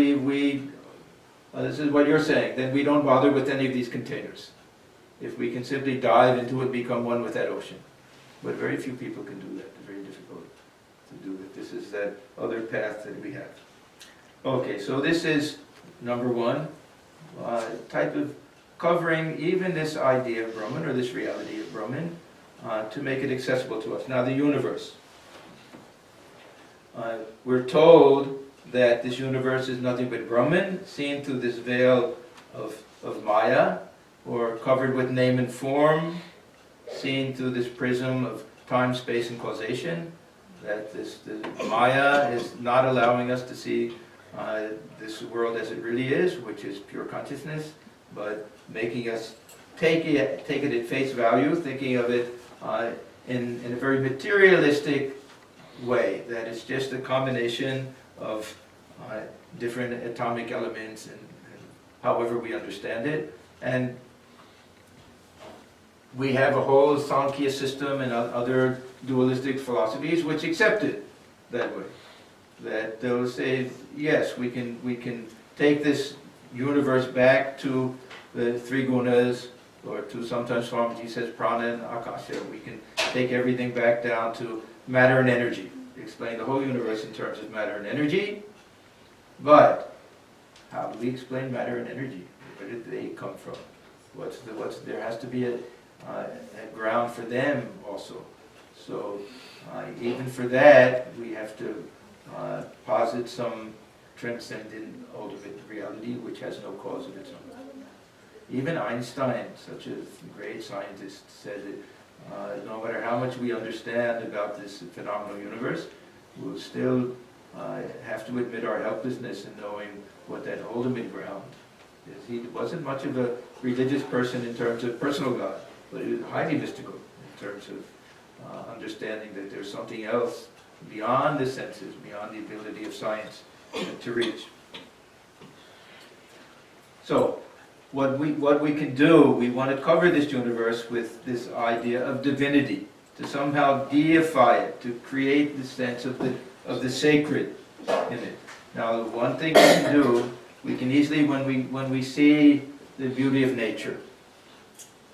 this is what you're saying, then we don't bother with any of these containers. If we can simply dive into it, become one with that ocean. But very few people can do that. It's very difficult to do it. This is that other path that we have. Okay, so this is number one, type of covering even this idea of Brahman, or this reality of Brahman, to make it accessible to us. Now the universe. We're told that this universe is nothing but Brahman, seen through this veil of Maya, or covered with name and form, seen through this prism of time, space, and causation. That the Maya is not allowing us to see this world as it really is, which is pure consciousness, but making us take it at face value, thinking of it in a very materialistic way, that it's just a combination of different atomic elements and however we understand it. And we have a whole Sankhya system and other dualistic philosophies which accept it that way. That they'll say, yes, we can take this universe back to the three gunas, or to, sometimes Swamiji says, prana and akasha. We can take everything back down to matter and energy. Explain the whole universe in terms of matter and energy. But how do we explain matter and energy? Where did they come from? There has to be a ground for them also. So even for that, we have to posit some transcendent ultimate reality which has no cause of its own. Even Einstein, such a great scientist, said that no matter how much we understand about this phenomenal universe, we'll still have to admit our helplessness in knowing what that ultimate ground is. He wasn't much of a religious person in terms of personal God, but he was highly mystical in terms of understanding that there's something else beyond the senses, beyond the ability of science to reach. So, what we can do, we want to cover this universe with this idea of divinity, to somehow deify it, to create the sense of the sacred in it. Now, one thing we can do, we can easily, when we see the beauty of nature,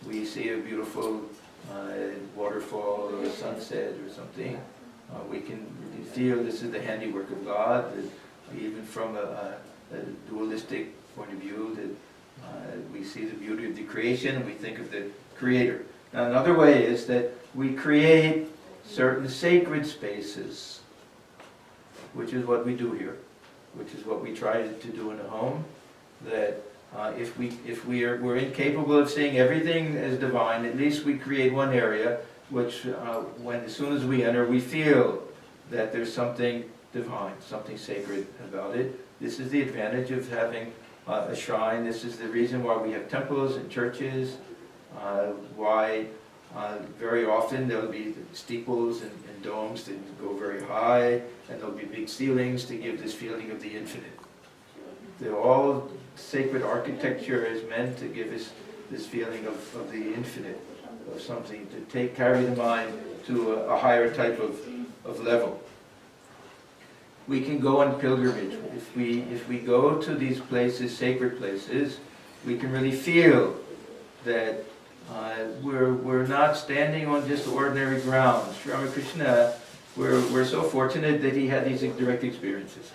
we see a beautiful waterfall or a sunset or something, we can feel this is the handiwork of God, that even from a dualistic point of view, that we see the beauty of the creation and we think of the Creator. Now, another way is that we create certain sacred spaces, which is what we do here, which is what we try to do in a home. That if we're incapable of seeing everything as divine, at least we create one area which, as soon as we enter, we feel that there's something divine, something sacred about it. This is the advantage of having a shrine. This is the reason why we have temples and churches, why very often there'll be steeples and domes that go very high, and there'll be big ceilings to give this feeling of the infinite. They're all sacred architecture is meant to give us this feeling of the infinite, of something to carry the mind to a higher type of level. We can go on pilgrimage. If we go to these places, sacred places, we can really feel that we're not standing on just ordinary ground. Sri Ramakrishna, we're so fortunate that he had these direct experiences,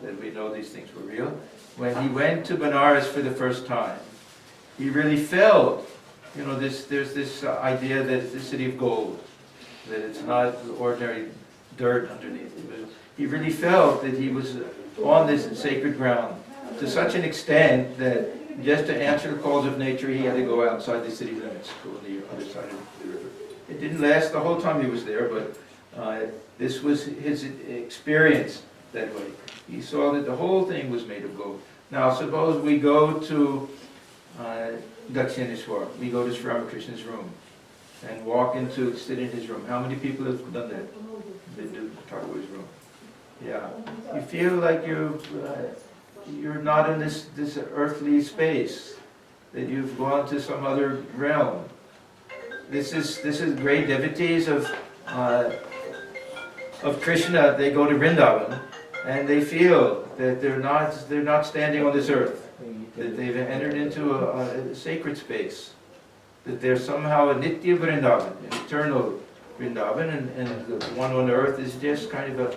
that we know these things were real. When he went to Benares for the first time, he really felt, there's this idea that it's the city of gold, that it's not ordinary dirt underneath. He really felt that he was on this sacred ground to such an extent that just to answer the calls of nature, he had to go outside the city limits, go on the other side of the river. It didn't last the whole time he was there, but this was his experience that way. He saw that the whole thing was made of gold. Now suppose we go to Dakshineswar, we go to Sri Ramakrishna's room and sit in his room. How many people have done that? Been to Thakur's room? Yeah. You feel like you're not in this earthly space, that you've gone to some other realm. This is great devotees of Krishna. They go to Vrindavan and they feel that they're not standing on this earth, that they've entered into a sacred space, that they're somehow a Nitya Vrindavan, an eternal Vrindavan, and the one on earth is just kind of a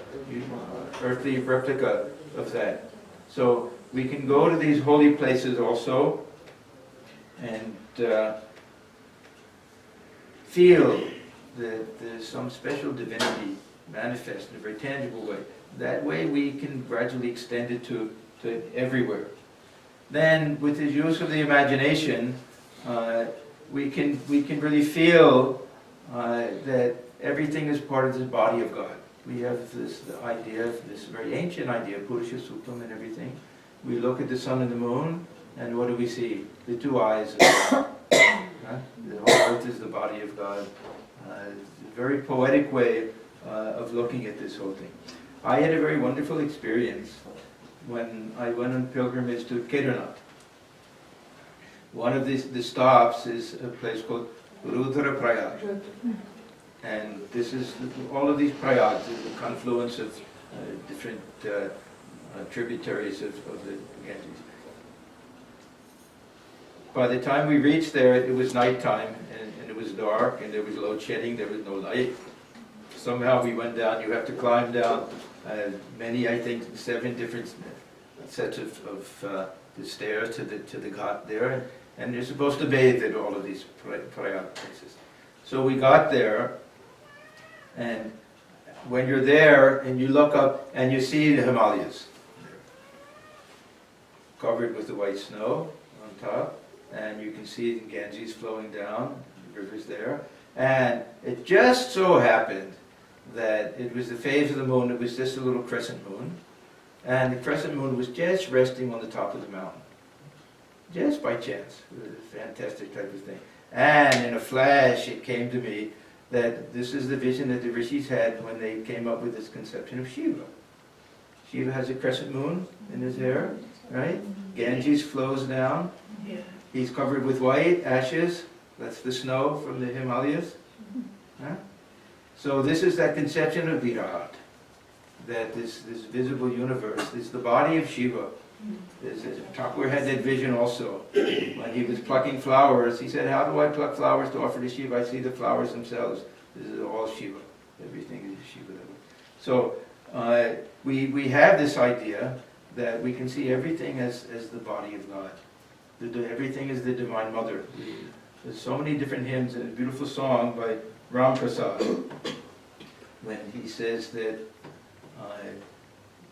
earthly replica of that. So we can go to these holy places also and feel that there's some special divinity manifest in a very tangible way. That way we can gradually extend it to everywhere. Then with the use of the imagination, we can really feel that everything is part of this body of God. We have this idea, this very ancient idea, Purusha Suktam and everything. We look at the sun and the moon, and what do we see? The two eyes of God. The whole earth is the body of God. It's a very poetic way of looking at this whole thing. I had a very wonderful experience when I went on pilgrimage to Kedarnath. One of the stops is a place called Rudra Prayag. And this is, all of these prayags is the confluence of different tributaries of the Ganges. By the time we reached there, it was nighttime, and it was dark, and there was load shedding, there was no light. Somehow we went down. You have to climb down many, I think, 7 different sets of the stairs to the ghat there, and you're supposed to bathe at all of these prayag places. So we got there, and when you're there and you look up and you see the Himalayas covered with the white snow on top, and you can see the Ganges flowing down, the rivers there, and it just so happened that it was the phase of the moon. It was just a little crescent moon, and the crescent moon was just resting on the top of the mountain, just by chance. It was a fantastic type of thing. And in a flash it came to me that this is the vision that the rishis had when they came up with this conception of Shiva. Shiva has a crescent moon in his hair, right? Ganges flows down. He's covered with white ashes. That's the snow from the Himalayas. Huh? So this is that conception of Virat, that this visible universe is the body of Shiva. Thakur had that vision also. When he was plucking flowers, he said, how do I pluck flowers to offer to Shiva? I see the flowers themselves. This is all Shiva. Everything is Shiva. So we have this idea that we can see everything as the body of God. Everything is the Divine Mother. There's so many different hymns, and a beautiful song by Ram Prasad, when he says that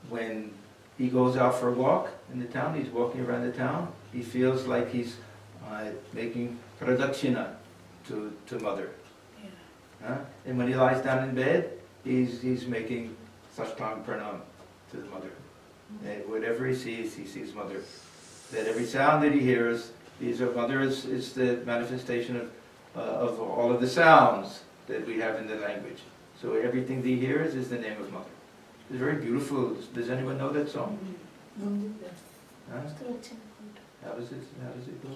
when he goes out for a walk in the town, he's walking around the town, he feels like he's making pradakshina to Mother. And when he lies down in bed, he's making sashtang pranam to the Mother. And whatever he sees Mother. That every sound that he hears, Mother is the manifestation of all of the sounds that we have in the language. So everything that he hears is the name of Mother. It's very beautiful. Does anyone know that song? Huh? How does it go?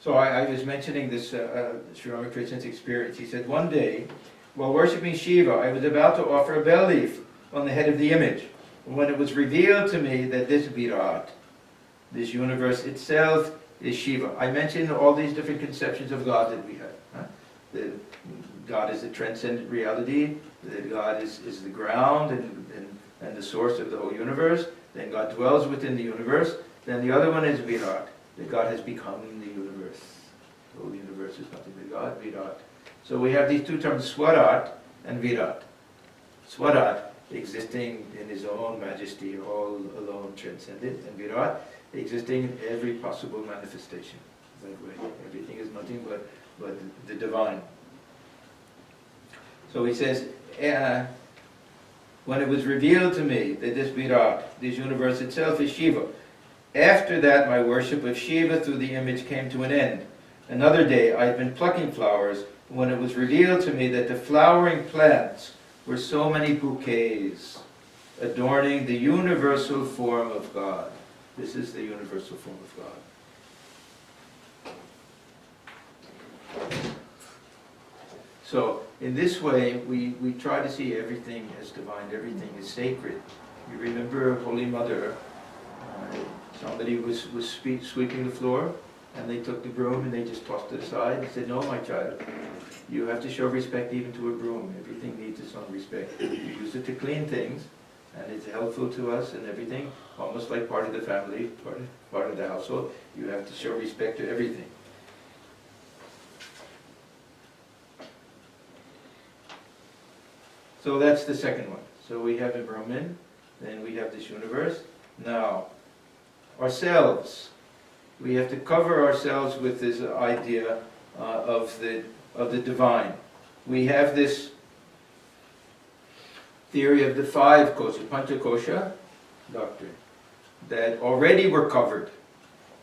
So I was mentioning this Sri Ramakrishna's experience. He said, one day, while worshipping Shiva, I was about to offer a bell leaf on the head of the image, when it was revealed to me that this Virat, this universe itself, is Shiva. I mentioned all these different conceptions of God that we have. That God is the transcendent reality, that God is the ground and the source of the whole universe, then God dwells within the universe, then the other one is Virat, that God has become the universe. The whole universe is nothing but God, Virat. So we have these two terms, Swarat and Virat. Swarat, existing in his own majesty, all alone, transcendent, and Virat, existing in every possible manifestation. That way, everything is nothing but the divine. So he says, when it was revealed to me that this Virat, this universe itself, is Shiva, after that my worship of Shiva through the image came to an end. Another day I had been plucking flowers, when it was revealed to me that the flowering plants were so many bouquets, adorning the universal form of God. This is the universal form of God. So, in this way, we try to see everything as divine, everything is sacred. You remember Holy Mother, somebody was sweeping the floor, and they took the broom and they just tossed it aside and said, no, my child, you have to show respect even to a broom. Everything needs its own respect. You use it to clean things, and it's helpful to us and everything, almost like part of the family, part of the household. You have to show respect to everything. So that's the second one. So we have the Brahman, then we have this universe. Now, ourselves. We have to cover ourselves with this idea of the divine. We have this theory of the five kosha, Panchakosha doctrine, that already were covered.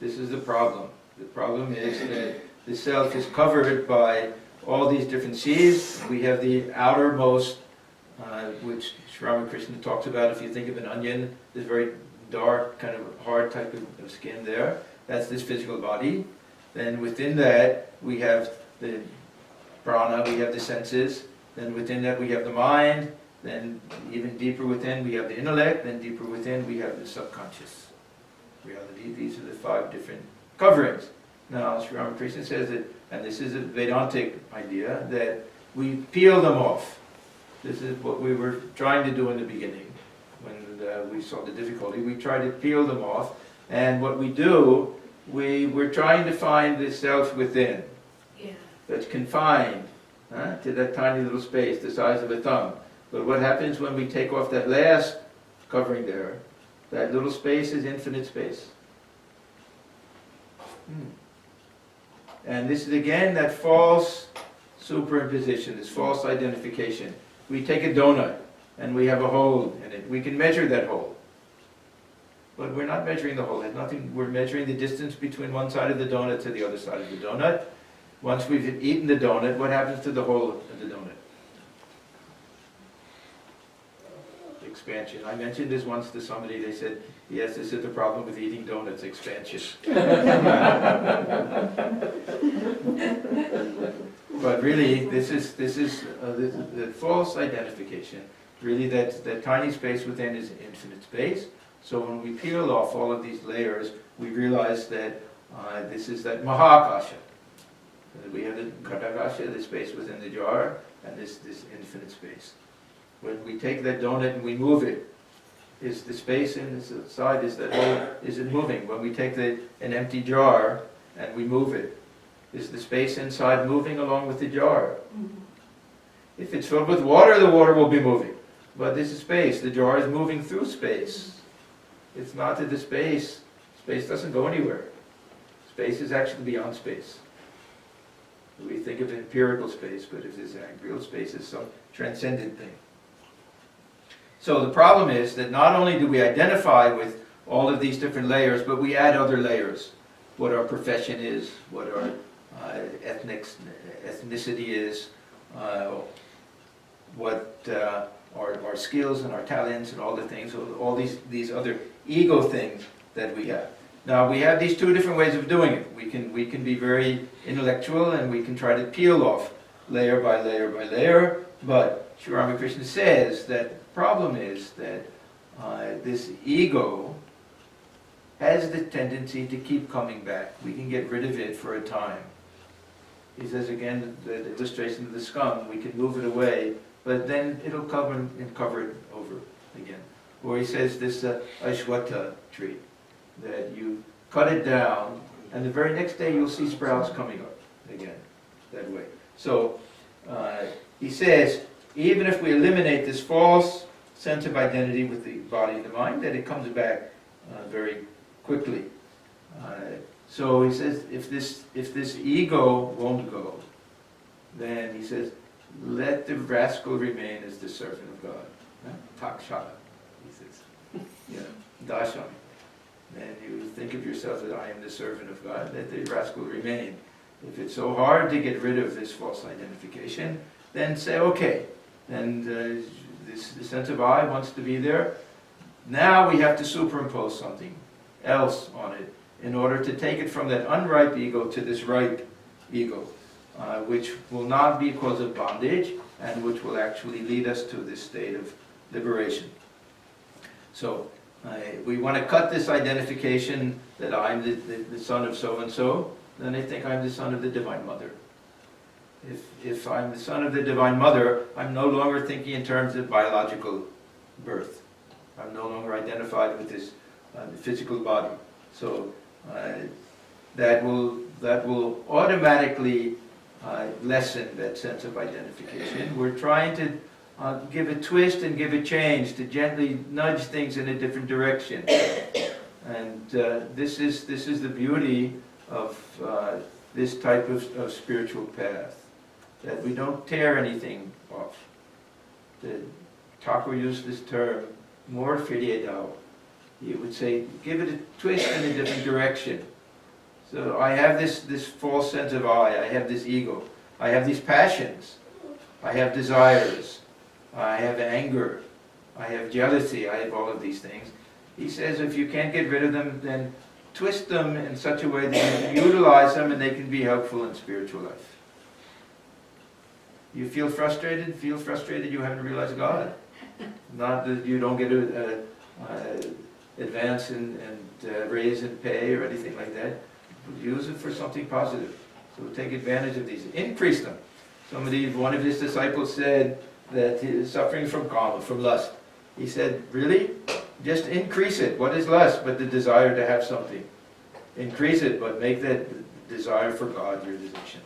This is the problem. The problem is that the self is covered by all these different seeds. We have the outermost, which Sri Ramakrishna talks about. If you think of an onion, this very dark, kind of hard type of skin there. That's this physical body. Then within that, we have the prana, we have the senses. Then within that, we have the mind. Then even deeper within, we have the intellect. Then deeper within, we have the subconscious reality. These are the five different coverings. Now, Sri Ramakrishna says that, and this is a Vedantic idea, that we peel them off. This is what we were trying to do in the beginning when we saw the difficulty. We try to peel them off. And what we do, we're trying to find the self within, that's confined to that tiny little space, the size of a thumb. But what happens when we take off that last covering there? That little space is infinite space. And this is again that false superimposition, this false identification. We take a donut and we have a hole in it. We can measure that hole. But we're not measuring the hole. There's nothing. We're measuring the distance between one side of the donut to the other side of the donut. Once we've eaten the donut, what happens to the hole of the donut? Expansion. I mentioned this once to somebody. They said, yes, this is the problem with eating donuts, expansion. But really, this is the false identification. Really, that tiny space within is infinite space. So when we peel off all of these layers, we realize that this is that Mahakasha. We have the Ghatakasha, the space within the jar, and this infinite space. When we take that donut and we move it, is the space inside, is it moving? When we take an empty jar and we move it, is the space inside moving along with the jar? If it's filled with water, the water will be moving. But this is space. The jar is moving through space. It's not that the space doesn't go anywhere. Space is actually beyond space. We think of empirical space, but if this real space is some transcendent thing. So the problem is that not only do we identify with all of these different layers, but we add other layers. What our profession is, what our ethnicity is, what our skills and our talents and all the things, all these other ego things that we have. Now we have these two different ways of doing it. We can be very intellectual and we can try to peel off layer by layer by layer, but Sri Ramakrishna says that the problem is that this ego has the tendency to keep coming back. We can get rid of it for a time. He says again, the illustration of the scum, we can move it away, but then it'll cover it over again. Or he says this Ashwatha tree, that you cut it down, and the very next day you'll see sprouts coming up again, that way. So he says, even if we eliminate this false sense of identity with the body and the mind, that it comes back very quickly. So he says, if this ego won't go, then he says, let the rascal remain as the servant of God. Takshara, he says. Dasham. And you think of yourself that I am the servant of God, let the rascal remain. If it's so hard to get rid of this false identification, then say, okay, and this sense of I wants to be there. Now we have to superimpose something else on it in order to take it from that unripe ego to this ripe ego, which will not be cause of bondage and which will actually lead us to this state of liberation. So we want to cut this identification that I'm the son of so-and-so, then I think I'm the son of the Divine Mother. If I'm the son of the Divine Mother, I'm no longer thinking in terms of biological birth. I'm no longer identified with this physical body. So that will automatically lessen that sense of identification. We're trying to give a twist and give a change, to gently nudge things in a different direction. And this is the beauty of this type of spiritual path, that we don't tear anything off. Thakur used this term, more filiedao. He would say, give it a twist in a different direction. So I have this false sense of I have this ego, I have these passions, I have desires, I have anger, I have jealousy, I have all of these things. He says if you can't get rid of them, then twist them in such a way that you utilize them and they can be helpful in spiritual life. You feel frustrated? Feel frustrated you haven't realized God. Not that you don't get to advance and raise in pay or anything like that. Use it for something positive. So take advantage of these. Increase them. One of his disciples said that he is suffering from kama, from lust. He said, really? Just increase it. What is lust but the desire to have something? Increase it, but make that desire for God your decision.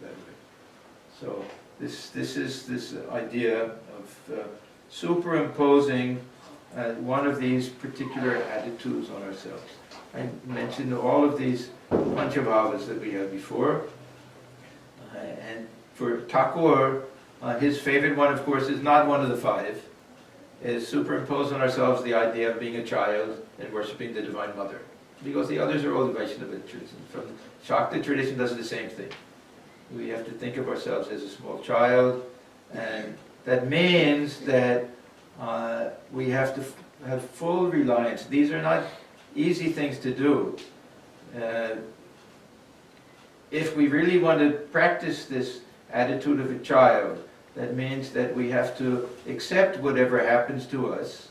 That way. So this is this idea of superimposing one of these particular attitudes on ourselves. I mentioned all of these panchabhavas that we had before. And for Thakur, his favorite one, of course, is not one of the five, is superimpose on ourselves the idea of being a child and worshipping the Divine Mother. Because the others are all the Vaishnava traditions. From Shakti tradition does the same thing. We have to think of ourselves as a small child, and that means that we have to have full reliance. These are not easy things to do. If we really want to practice this attitude of a child, that means that we have to accept whatever happens to us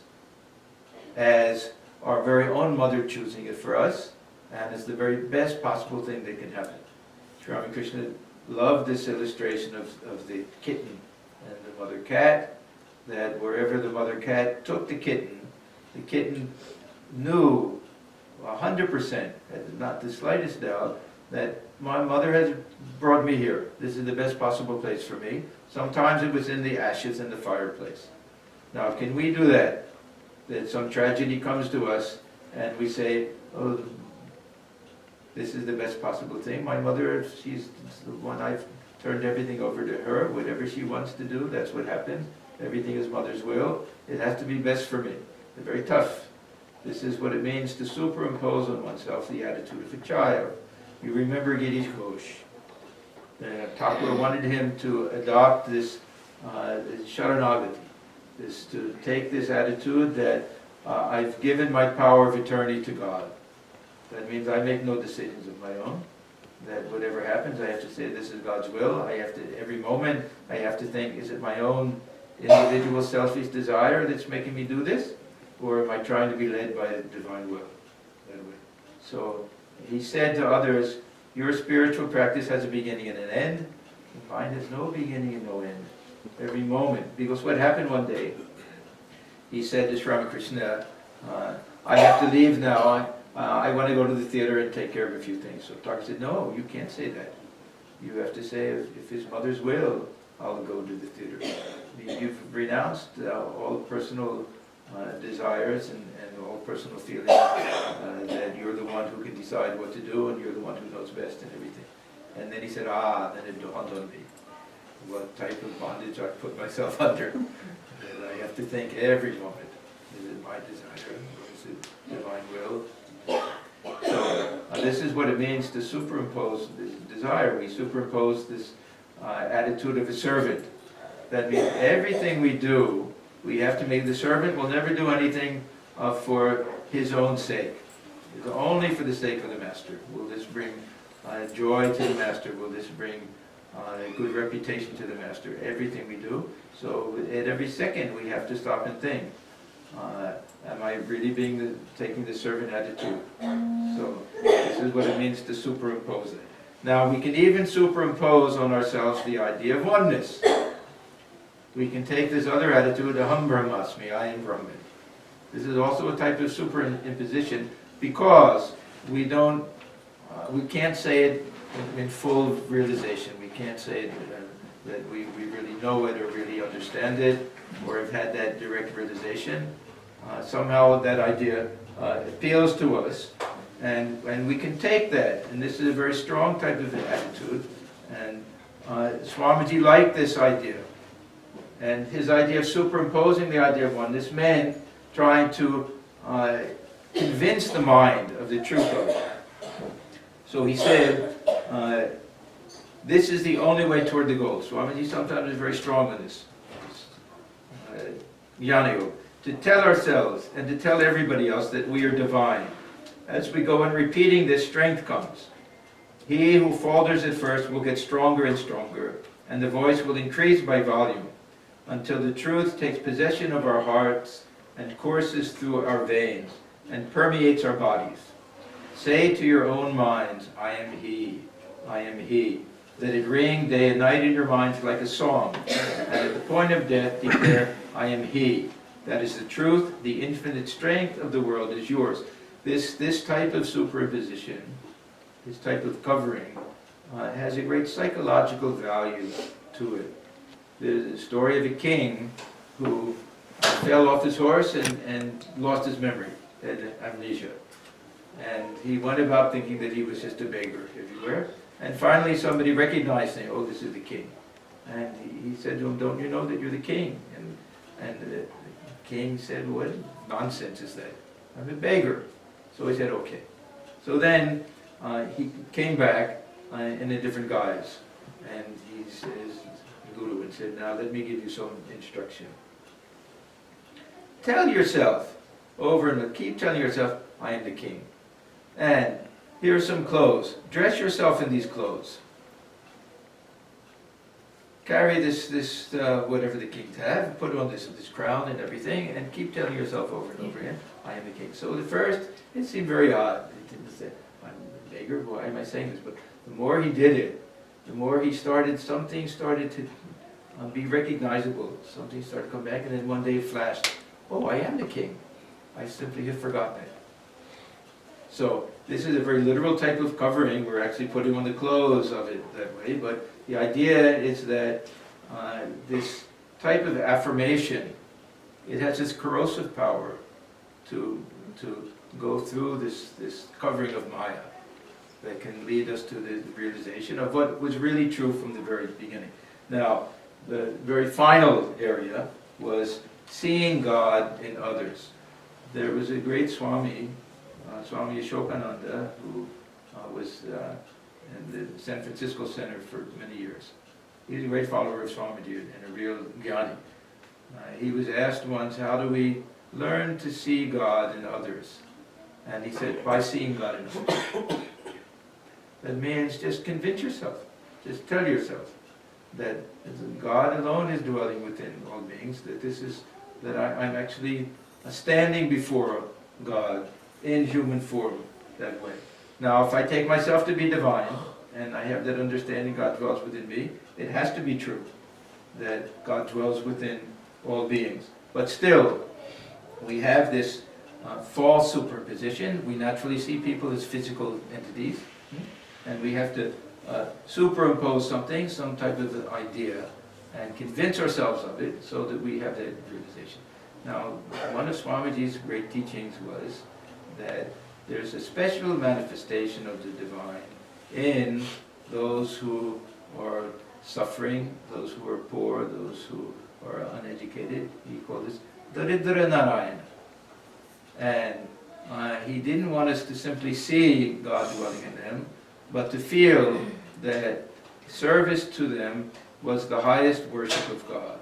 as our very own mother choosing it for us, and it's the very best possible thing that can happen. Sri Ramakrishna loved this illustration of the kitten and the mother cat, that wherever the mother cat took the kitten knew 100%, not the slightest doubt, that my mother has brought me here. This is the best possible place for me. Sometimes it was in the ashes in the fireplace. Now, can we do that? That some tragedy comes to us and we say, oh, this is the best possible thing. My mother, she's the one, I've turned everything over to her. Whatever she wants to do, that's what happens. Everything is Mother's will. It has to be best for me. It's very tough. This is what it means to superimpose on oneself the attitude of a child. You remember Girish Ghosh. Thakur wanted him to adopt this Sharanagati, to take this attitude that I've given my power of attorney to God. That means I make no decisions of my own. That whatever happens, I have to say this is God's will. I have to, every moment, I have to think, is it my own individual selfish desire that's making me do this? Or am I trying to be led by the divine will? That way. So he said to others, your spiritual practice has a beginning and an end. And mine has no beginning and no end. Every moment. Because what happened one day, he said to Sri Ramakrishna, I have to leave now. I want to go to the theater and take care of a few things. So Thakur said, no, you can't say that. You have to say, if his mother's will, I'll go to the theater. You've renounced all personal desires and all personal feelings, that you're the one who can decide what to do and you're the one who knows best and everything. And then he said, then it dawned on me. what type of bondage I put myself under. And I have to think every moment, is it my desire, or is it divine will? So this is what it means to superimpose this desire. We superimpose this attitude of a servant. That means everything we do, we have to make the servant will never do anything for his own sake. It's only for the sake of the master. Will this bring joy to the master? Will this bring a good reputation to the master? Everything we do. So at every second we have to stop and think. Am I really taking the servant attitude? So this is what it means to superimpose it. Now we can even superimpose on ourselves the idea of oneness. We can take this other attitude, aham brahmasmi, I am Brahman. This is also a type of superimposition because we can't say it in full realization. We can't say that we really know it or really understand it or have had that direct realization. Somehow that idea appeals to us, and we can take that, and this is a very strong type of attitude, and Swamiji liked this idea, and his idea of superimposing the idea of oneness meant trying to convince the mind of the truth of it. So he said, this is the only way toward the goal. Swamiji sometimes is very strong on this. Jnana Yoga. To tell ourselves and to tell everybody else that we are divine. As we go on repeating this, strength comes. He who falters at first will get stronger and stronger, and the voice will increase by volume, until the truth takes possession of our hearts and courses through our veins and permeates our bodies. Say to your own minds, I am He, I am He. Let it ring day and night in your minds like a song, and at the point of death declare, I am He. That is the truth. The infinite strength of the world is yours. This type of superimposition, this type of covering, has a great psychological value to it. There's a story of a king who fell off his horse and lost his memory, had amnesia. And he went about thinking that he was just a beggar everywhere. And finally somebody recognized him. Oh, this is the king. And he said to him, don't you know that you're the king? And the king said, what nonsense is that? I'm a beggar. So he said, okay. So then he came back in a different guise. And he says, the Guru, and said, now let me give you some instruction. Tell yourself, over and keep telling yourself, I am the king. And here are some clothes. Dress yourself in these clothes. Carry this whatever the kings have, put on this crown and everything, and keep telling yourself over and over again, I am the king. So at first, it seemed very odd. He didn't say, I'm a beggar, why am I saying this? But the more he did it, the more he something started to be recognizable. Something started to come back, and then one day it flashed, oh, I am the king. I simply have forgotten it. So this is a very literal type of covering. We're actually putting on the clothes of it that way, but the idea is that this type of affirmation, it has this corrosive power to go through this covering of Maya that can lead us to the realization of what was really true from the very beginning. Now, the very final area was seeing God in others. There was a great Swami, Swami Atmajnanananda, who was in the San Francisco Center for many years. He was a great follower of Swamiji and a real jnani. He was asked once, how do we learn to see God in others? And he said, by seeing God in others. That means just convince yourself, just tell yourself that God alone is dwelling within all beings, that I'm actually standing before God in human form that way. Now, if I take myself to be divine, and I have that understanding God dwells within me, it has to be true that God dwells within all beings. But still, we have this false superposition. We naturally see people as physical entities, and we have to superimpose something, some type of idea, and convince ourselves of it so that we have that realization. Now, one of Swamiji's great teachings was that there's a special manifestation of the divine in those who are suffering, those who are poor, those who are uneducated. He called this Daridra Narayana. And he didn't want us to simply see God dwelling in them, but to feel that service to them was the highest worship of God.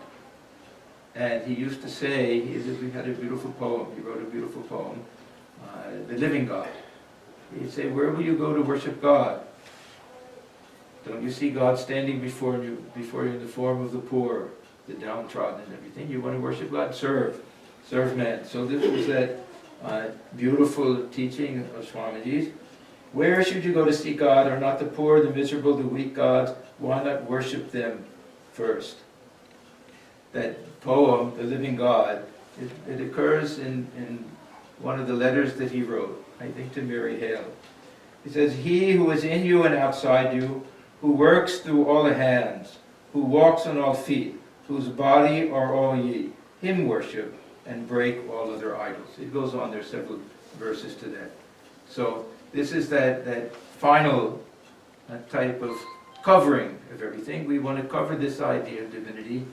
And he used to say, he had a beautiful poem, he wrote a beautiful poem, The Living God. He'd say, where will you go to worship God? Don't you see God standing before you in the form of the poor, the downtrodden and everything? You want to worship God? Serve man. So this was that beautiful teaching of Swamiji's. Where should you go to see God? Are not the poor, the miserable, the weak gods? Why not worship them first? That poem, The Living God, it occurs in one of the letters that he wrote, I think to Mary Hale. He says, he who is in you and outside you, who works through all the hands, who walks on all feet, whose body are all ye, him worship and break all other idols. It goes on, there's several verses to that. So this is that final type of covering of everything. We want to cover this idea of divinity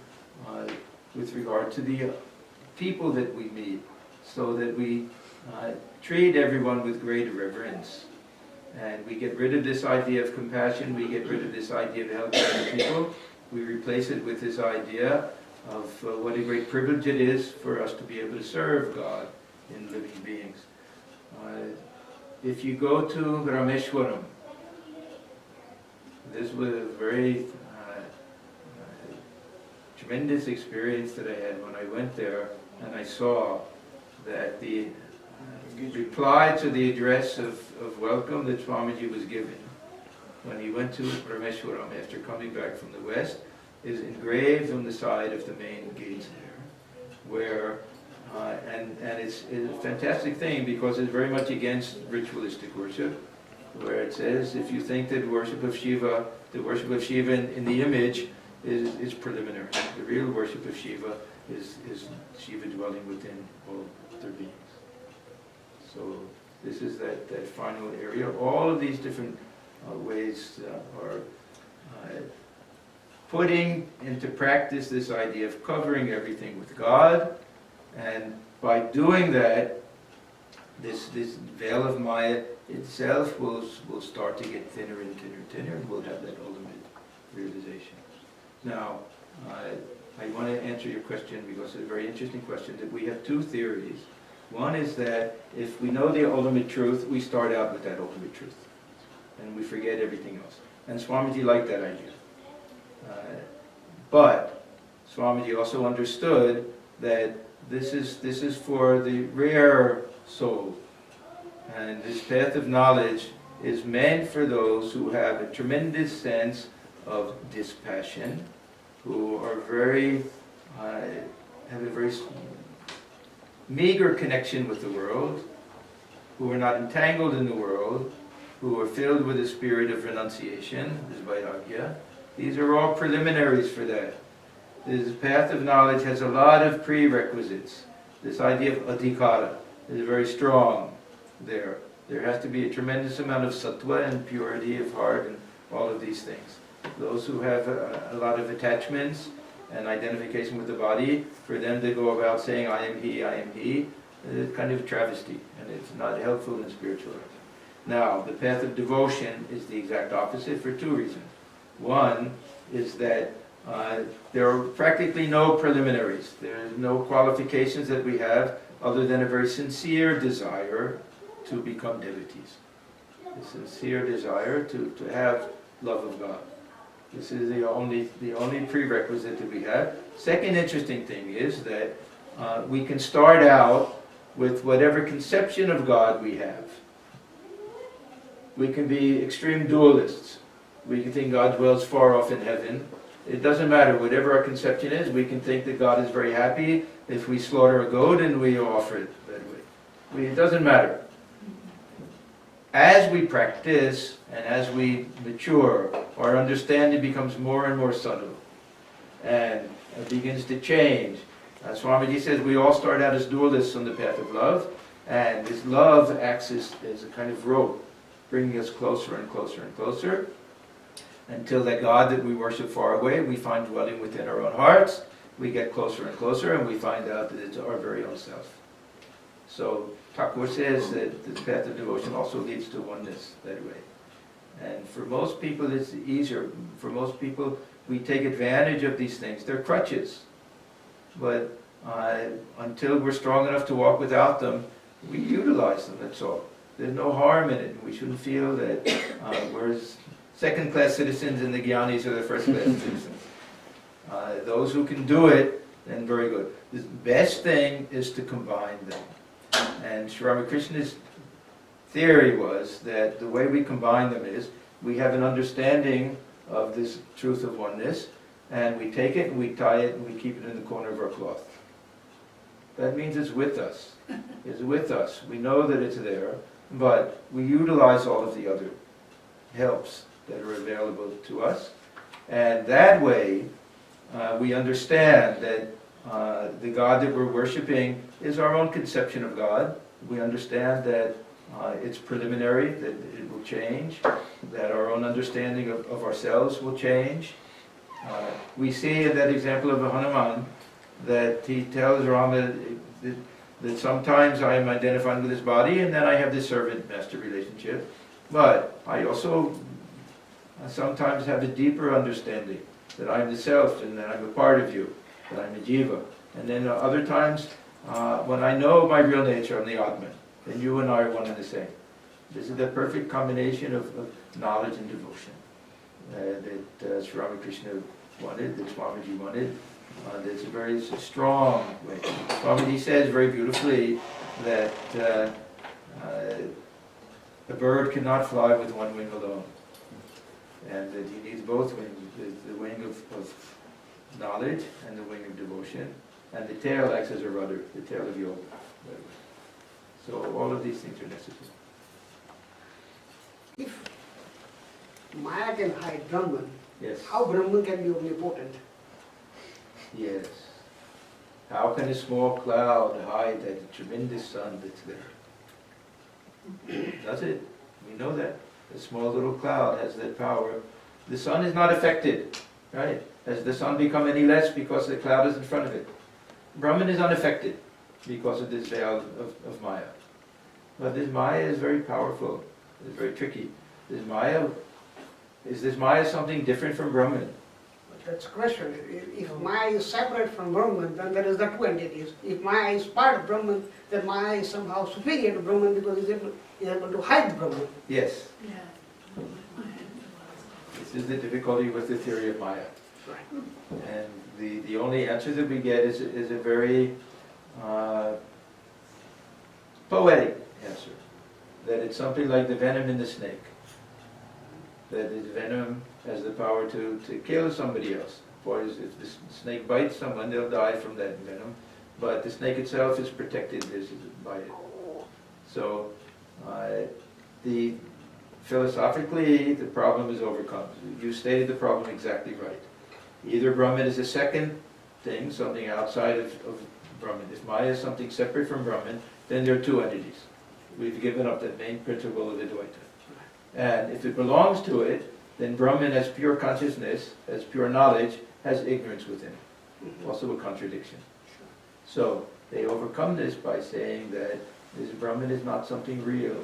with regard to the people that we meet, so that we treat everyone with great reverence. And we get rid of this idea of compassion, we get rid of this idea of helping other people, we replace it with this idea of what a great privilege it is for us to be able to serve God in living beings. If you go to Rameshwaram, this was a very tremendous experience that I had when I went there, and I saw that the reply to the address of welcome that Swamiji was given when he went to Rameshwaram after coming back from the West is engraved on the side of the main gates there, where and it's a fantastic thing because it's very much against ritualistic worship, where it says if you think that worship of Shiva, the worship of Shiva in the image is preliminary. The real worship of Shiva is Shiva dwelling within all their beings. So this is that final area. All of these different ways are putting into practice this idea of covering everything with God, and by doing that, this veil of Maya itself will start to get thinner and thinner and thinner, and we'll have that ultimate realization. Now, I want to answer your question because it's a very interesting question. That we have two theories. One is that if we know the ultimate truth, we start out with that ultimate truth, and we forget everything else. And Swamiji liked that idea. But Swamiji also understood that this is for the rare soul, and this path of knowledge is meant for those who have a tremendous sense of dispassion, who are have a very meager connection with the world, who are not entangled in the world, who are filled with a spirit of renunciation, this vairagya. These are all preliminaries for that. This path of knowledge has a lot of prerequisites. This idea of adhikara is very strong there. There has to be a tremendous amount of sattva and purity of heart and all of these things. Those who have a lot of attachments and identification with the body, for them to go about saying, I am he, is kind of a travesty, and it's not helpful in spirituality. Now, the path of devotion is the exact opposite for two reasons. One is that there are practically no preliminaries. There are no qualifications that we have other than a very sincere desire to become devotees. A sincere desire to have love of God. This is the only prerequisite that we have. Second interesting thing is that we can start out with whatever conception of God we have. We can be extreme dualists. We can think God dwells far off in heaven. It doesn't matter, whatever our conception is, we can think that God is very happy if we slaughter a goat and we offer it that way. It doesn't matter. As we practice and as we mature, our understanding becomes more and more subtle, and it begins to change. Swamiji says we all start out as dualists on the path of love, and this love acts as a kind of rope, bringing us closer and closer and closer. until that God that we worship far away, we find dwelling within our own hearts. We get closer and closer, and we find out that it's our very own self. So Thakur says that the path of devotion also leads to oneness that way. And for most people it's easier. For most people we take advantage of these things. They're crutches. But until we're strong enough to walk without them, we utilize them, that's all. There's no harm in it. We shouldn't feel that we're second-class citizens and the Gyanis are the first-class citizens. Those who can do it, then very good. The best thing is to combine them. And Sri Ramakrishna's theory was that the way we combine them is we have an understanding of this truth of oneness, and we take it and we tie it and we keep it in the corner of our cloth. That means it's with us. It's with us. We know that it's there, but we utilize all of the other helps that are available to us. And that way, we understand that the God that we're worshiping is our own conception of God. We understand that it's preliminary, that it will change, that our own understanding of ourselves will change. We see in that example of Hanuman that he tells Rama that sometimes I am identified with his body and then I have this servant-master relationship, but I also sometimes have a deeper understanding that I'm the self and that I'm a part of you, that I'm a jiva. And then other times, when I know my real nature, I'm the Atman, then you and I are one and the same. This is the perfect combination of knowledge and devotion that Sri Ramakrishna wanted, that Swamiji wanted. It's a very strong way. Swamiji says very beautifully that a bird cannot fly with one wing alone, and that he needs both wings, the wing of knowledge and the wing of devotion, and the tail acts as a rudder, the tail of yoga. So all of these things are necessary. If Maya can hide Brahman, Yes. how Brahman can be omnipotent? Yes. How can a small cloud hide that tremendous sun that's there? Does it? We know that. A small little cloud has that power. The sun is not affected, right? Has the sun become any less because the cloud is in front of it? Brahman is unaffected because of this veil of Maya. But this Maya is very powerful. It's very tricky. Is this Maya something different from Brahman? That's the question. If Maya is separate from Brahman, then there is the two entities. If Maya is part of Brahman, then Maya is somehow superior to Brahman because it is able to hide Brahman. Yes. This is the difficulty with the theory of Maya. Right. And the only answer that we get is a very poetic answer. That it's something like the venom in the snake. That the venom has the power to kill somebody else. For if the snake bites someone, they'll die from that venom. But the snake itself is protected by it. So, philosophically, the problem is overcome. You stated the problem exactly right. Either Brahman is a second thing, something outside of Brahman. If Maya is something separate from Brahman, then there are two entities. We've given up that main principle of Advaita. And if it belongs to it, then Brahman as pure consciousness, as pure knowledge, has ignorance within it. Also a contradiction. So they overcome this by saying that this Brahman is not something real.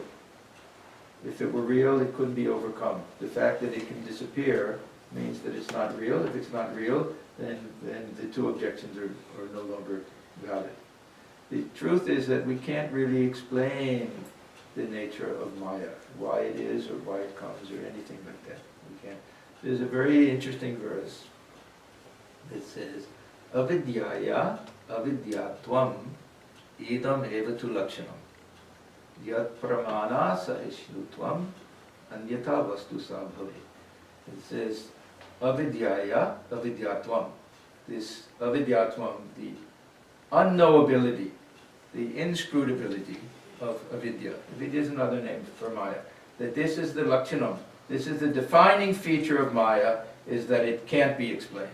If it were real, it couldn't be overcome. The fact that it can disappear means that it's not real. If it's not real, then the two objections are no longer valid. The truth is that we can't really explain the nature of Maya, why it is or why it comes or anything like that. We can't. There's a very interesting verse that says, Avidyaya avidyatvam idam evatu lakshanam yat pramana sahishnutvam anyata vastu sabhave. It says, Avidyaya avidyatvam. This avidyatvam, the unknowability, the inscrutability of avidya. Avidya is another name for Maya. That this is the lakshanam. This is the defining feature of Maya, is that it can't be explained.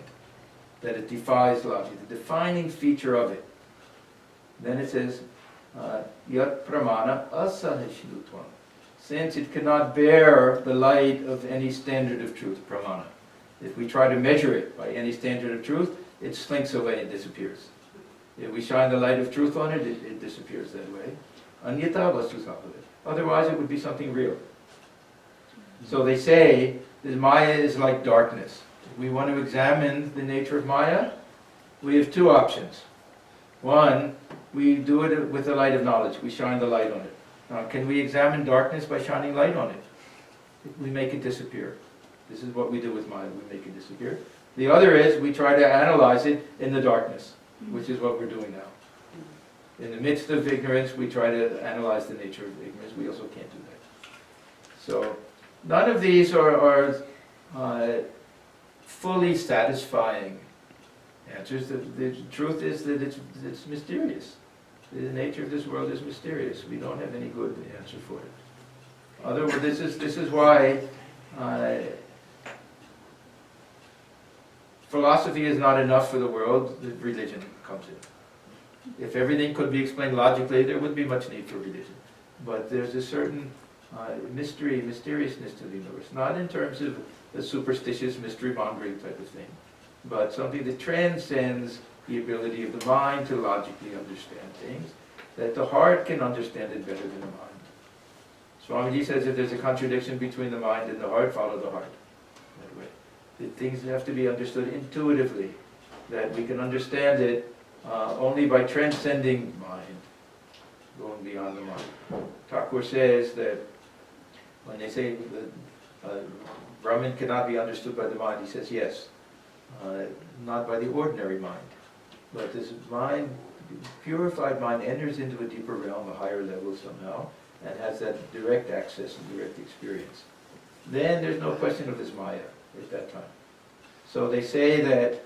That it defies logic. The defining feature of it. Then it says, yat pramana asahishnutvam. since it cannot bear the light of any standard of truth, pramana. If we try to measure it by any standard of truth, it slinks away and disappears. If we shine the light of truth on it, it disappears that way. Anyata vastu sapale. Otherwise it would be something real. So they say that Maya is like darkness. If we want to examine the nature of Maya, we have two options. One, we do it with the light of knowledge. We shine the light on it. Now, can we examine darkness by shining light on it? We make it disappear. This is what we do with Maya. We make it disappear. The other is we try to analyze it in the darkness, which is what we're doing now. In the midst of ignorance, we try to analyze the nature of ignorance. We also can't do that. So, none of these are fully satisfying answers. The truth is that it's mysterious. The nature of this world is mysterious. We don't have any good answer for it. Otherwise, this is why philosophy is not enough for the world. The religion comes in. If everything could be explained logically, there wouldn't be much need for religion. But there's a certain mysteriousness to the universe, not in terms of a superstitious mystery-mongering type of thing, but something that transcends the ability of the mind to logically understand things, that the heart can understand it better than the mind. Swamiji says if there's a contradiction between the mind and the heart, follow the heart. That way. That things have to be understood intuitively, that we can understand it only by transcending mind, going beyond the mind. Thakur says that when they say that Brahman cannot be understood by the mind, he says yes, not by the ordinary mind. But this mind, purified mind, enters into a deeper realm, a higher level somehow, and has that direct access and direct experience. Then there's no question of this Maya at that time. So they say that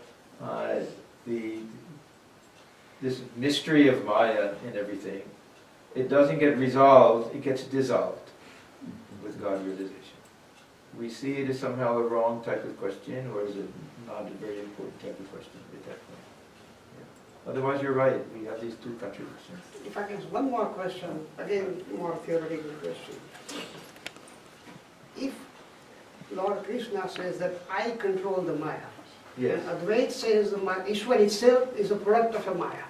this mystery of Maya and everything, it doesn't get resolved, it gets dissolved with God realization. We see it as somehow a wrong type of question, or is it not a very important type of question at that point? Yeah. Otherwise, you're right, we have these two contradictions. If I can ask one more question, again, more theoretical question. If Lord Krishna says that I control the Maya, Yes. and Advaita says the Maya, Ishwar itself is a product of a Maya,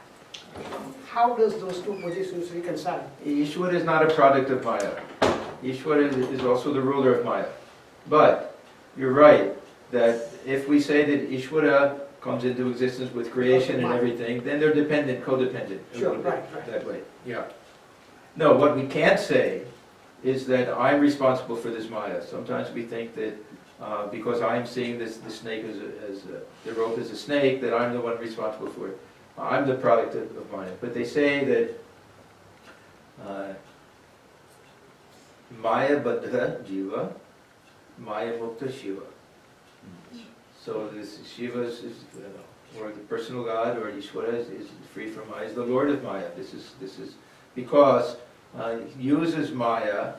how does those two positions reconcile? Ishwar is not a product of Maya. Ishwar is also the ruler of Maya. But you're right that if we say that Ishwara comes into existence with creation and everything, then they're dependent, codependent. Sure, right. That way, yeah. No, what we can't say is that I'm responsible for this Maya. Sometimes we think that because I'm seeing the snake as the rope as a snake, that I'm the one responsible for it. I'm the product of Maya. But they say that Maya Baddha Jiva, Maya Mukta Shiva. So this Shiva is or the personal God, or Ishwara is free from Maya, is the Lord of Maya. This is because he uses Maya.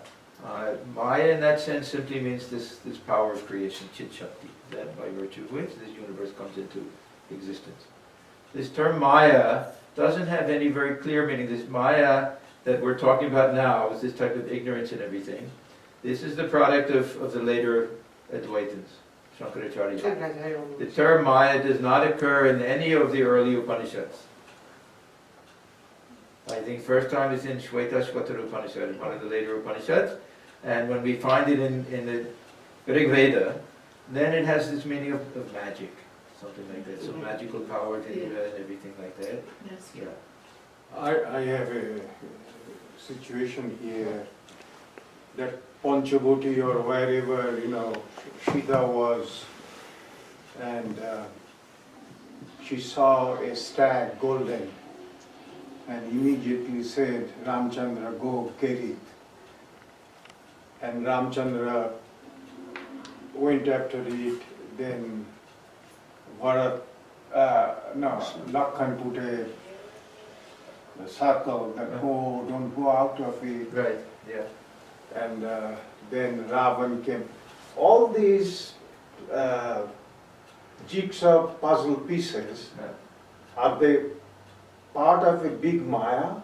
Maya in that sense simply means this power of creation, Chit Shakti, that by virtue of which this universe comes into existence. This term Maya doesn't have any very clear meaning. This Maya that we're talking about now is this type of ignorance and everything. This is the product of the later Advaitins, Shankaracharya. The term Maya does not occur in any of the early Upanishads. I think first time is in Shvetashvatara Upanishad, one of the later Upanishads, and when we find it in the Rig Veda, then it has this meaning of magic, something like that, some magical power to and everything like that. Yes. Yeah. I have a situation here that Panchabhuti or wherever, Sita was, and she saw a stag, golden, and immediately said, Ramchandra, go get it. And Ramchandra went after it, then Lakhan put a circle that don't go out of it. Right, yeah. And then Ravan came. All these jigsaw puzzle pieces, are they part of a big Maya?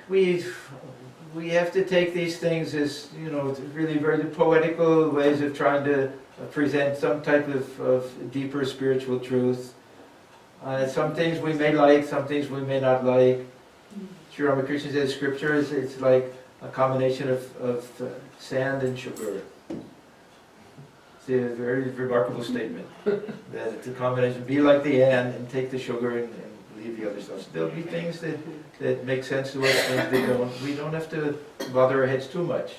we have to take these things as, you know, really very poetical ways of trying to present some type of deeper spiritual truth. Some things we may like, some things we may not like. Sri Ramakrishna says scripture it's like a combination of sand and sugar. It's a very remarkable statement. That it's a combination, be like the ant and take the sugar and leave the other stuff. So there'll be things that make sense to us, things that don't. We don't have to bother our heads too much.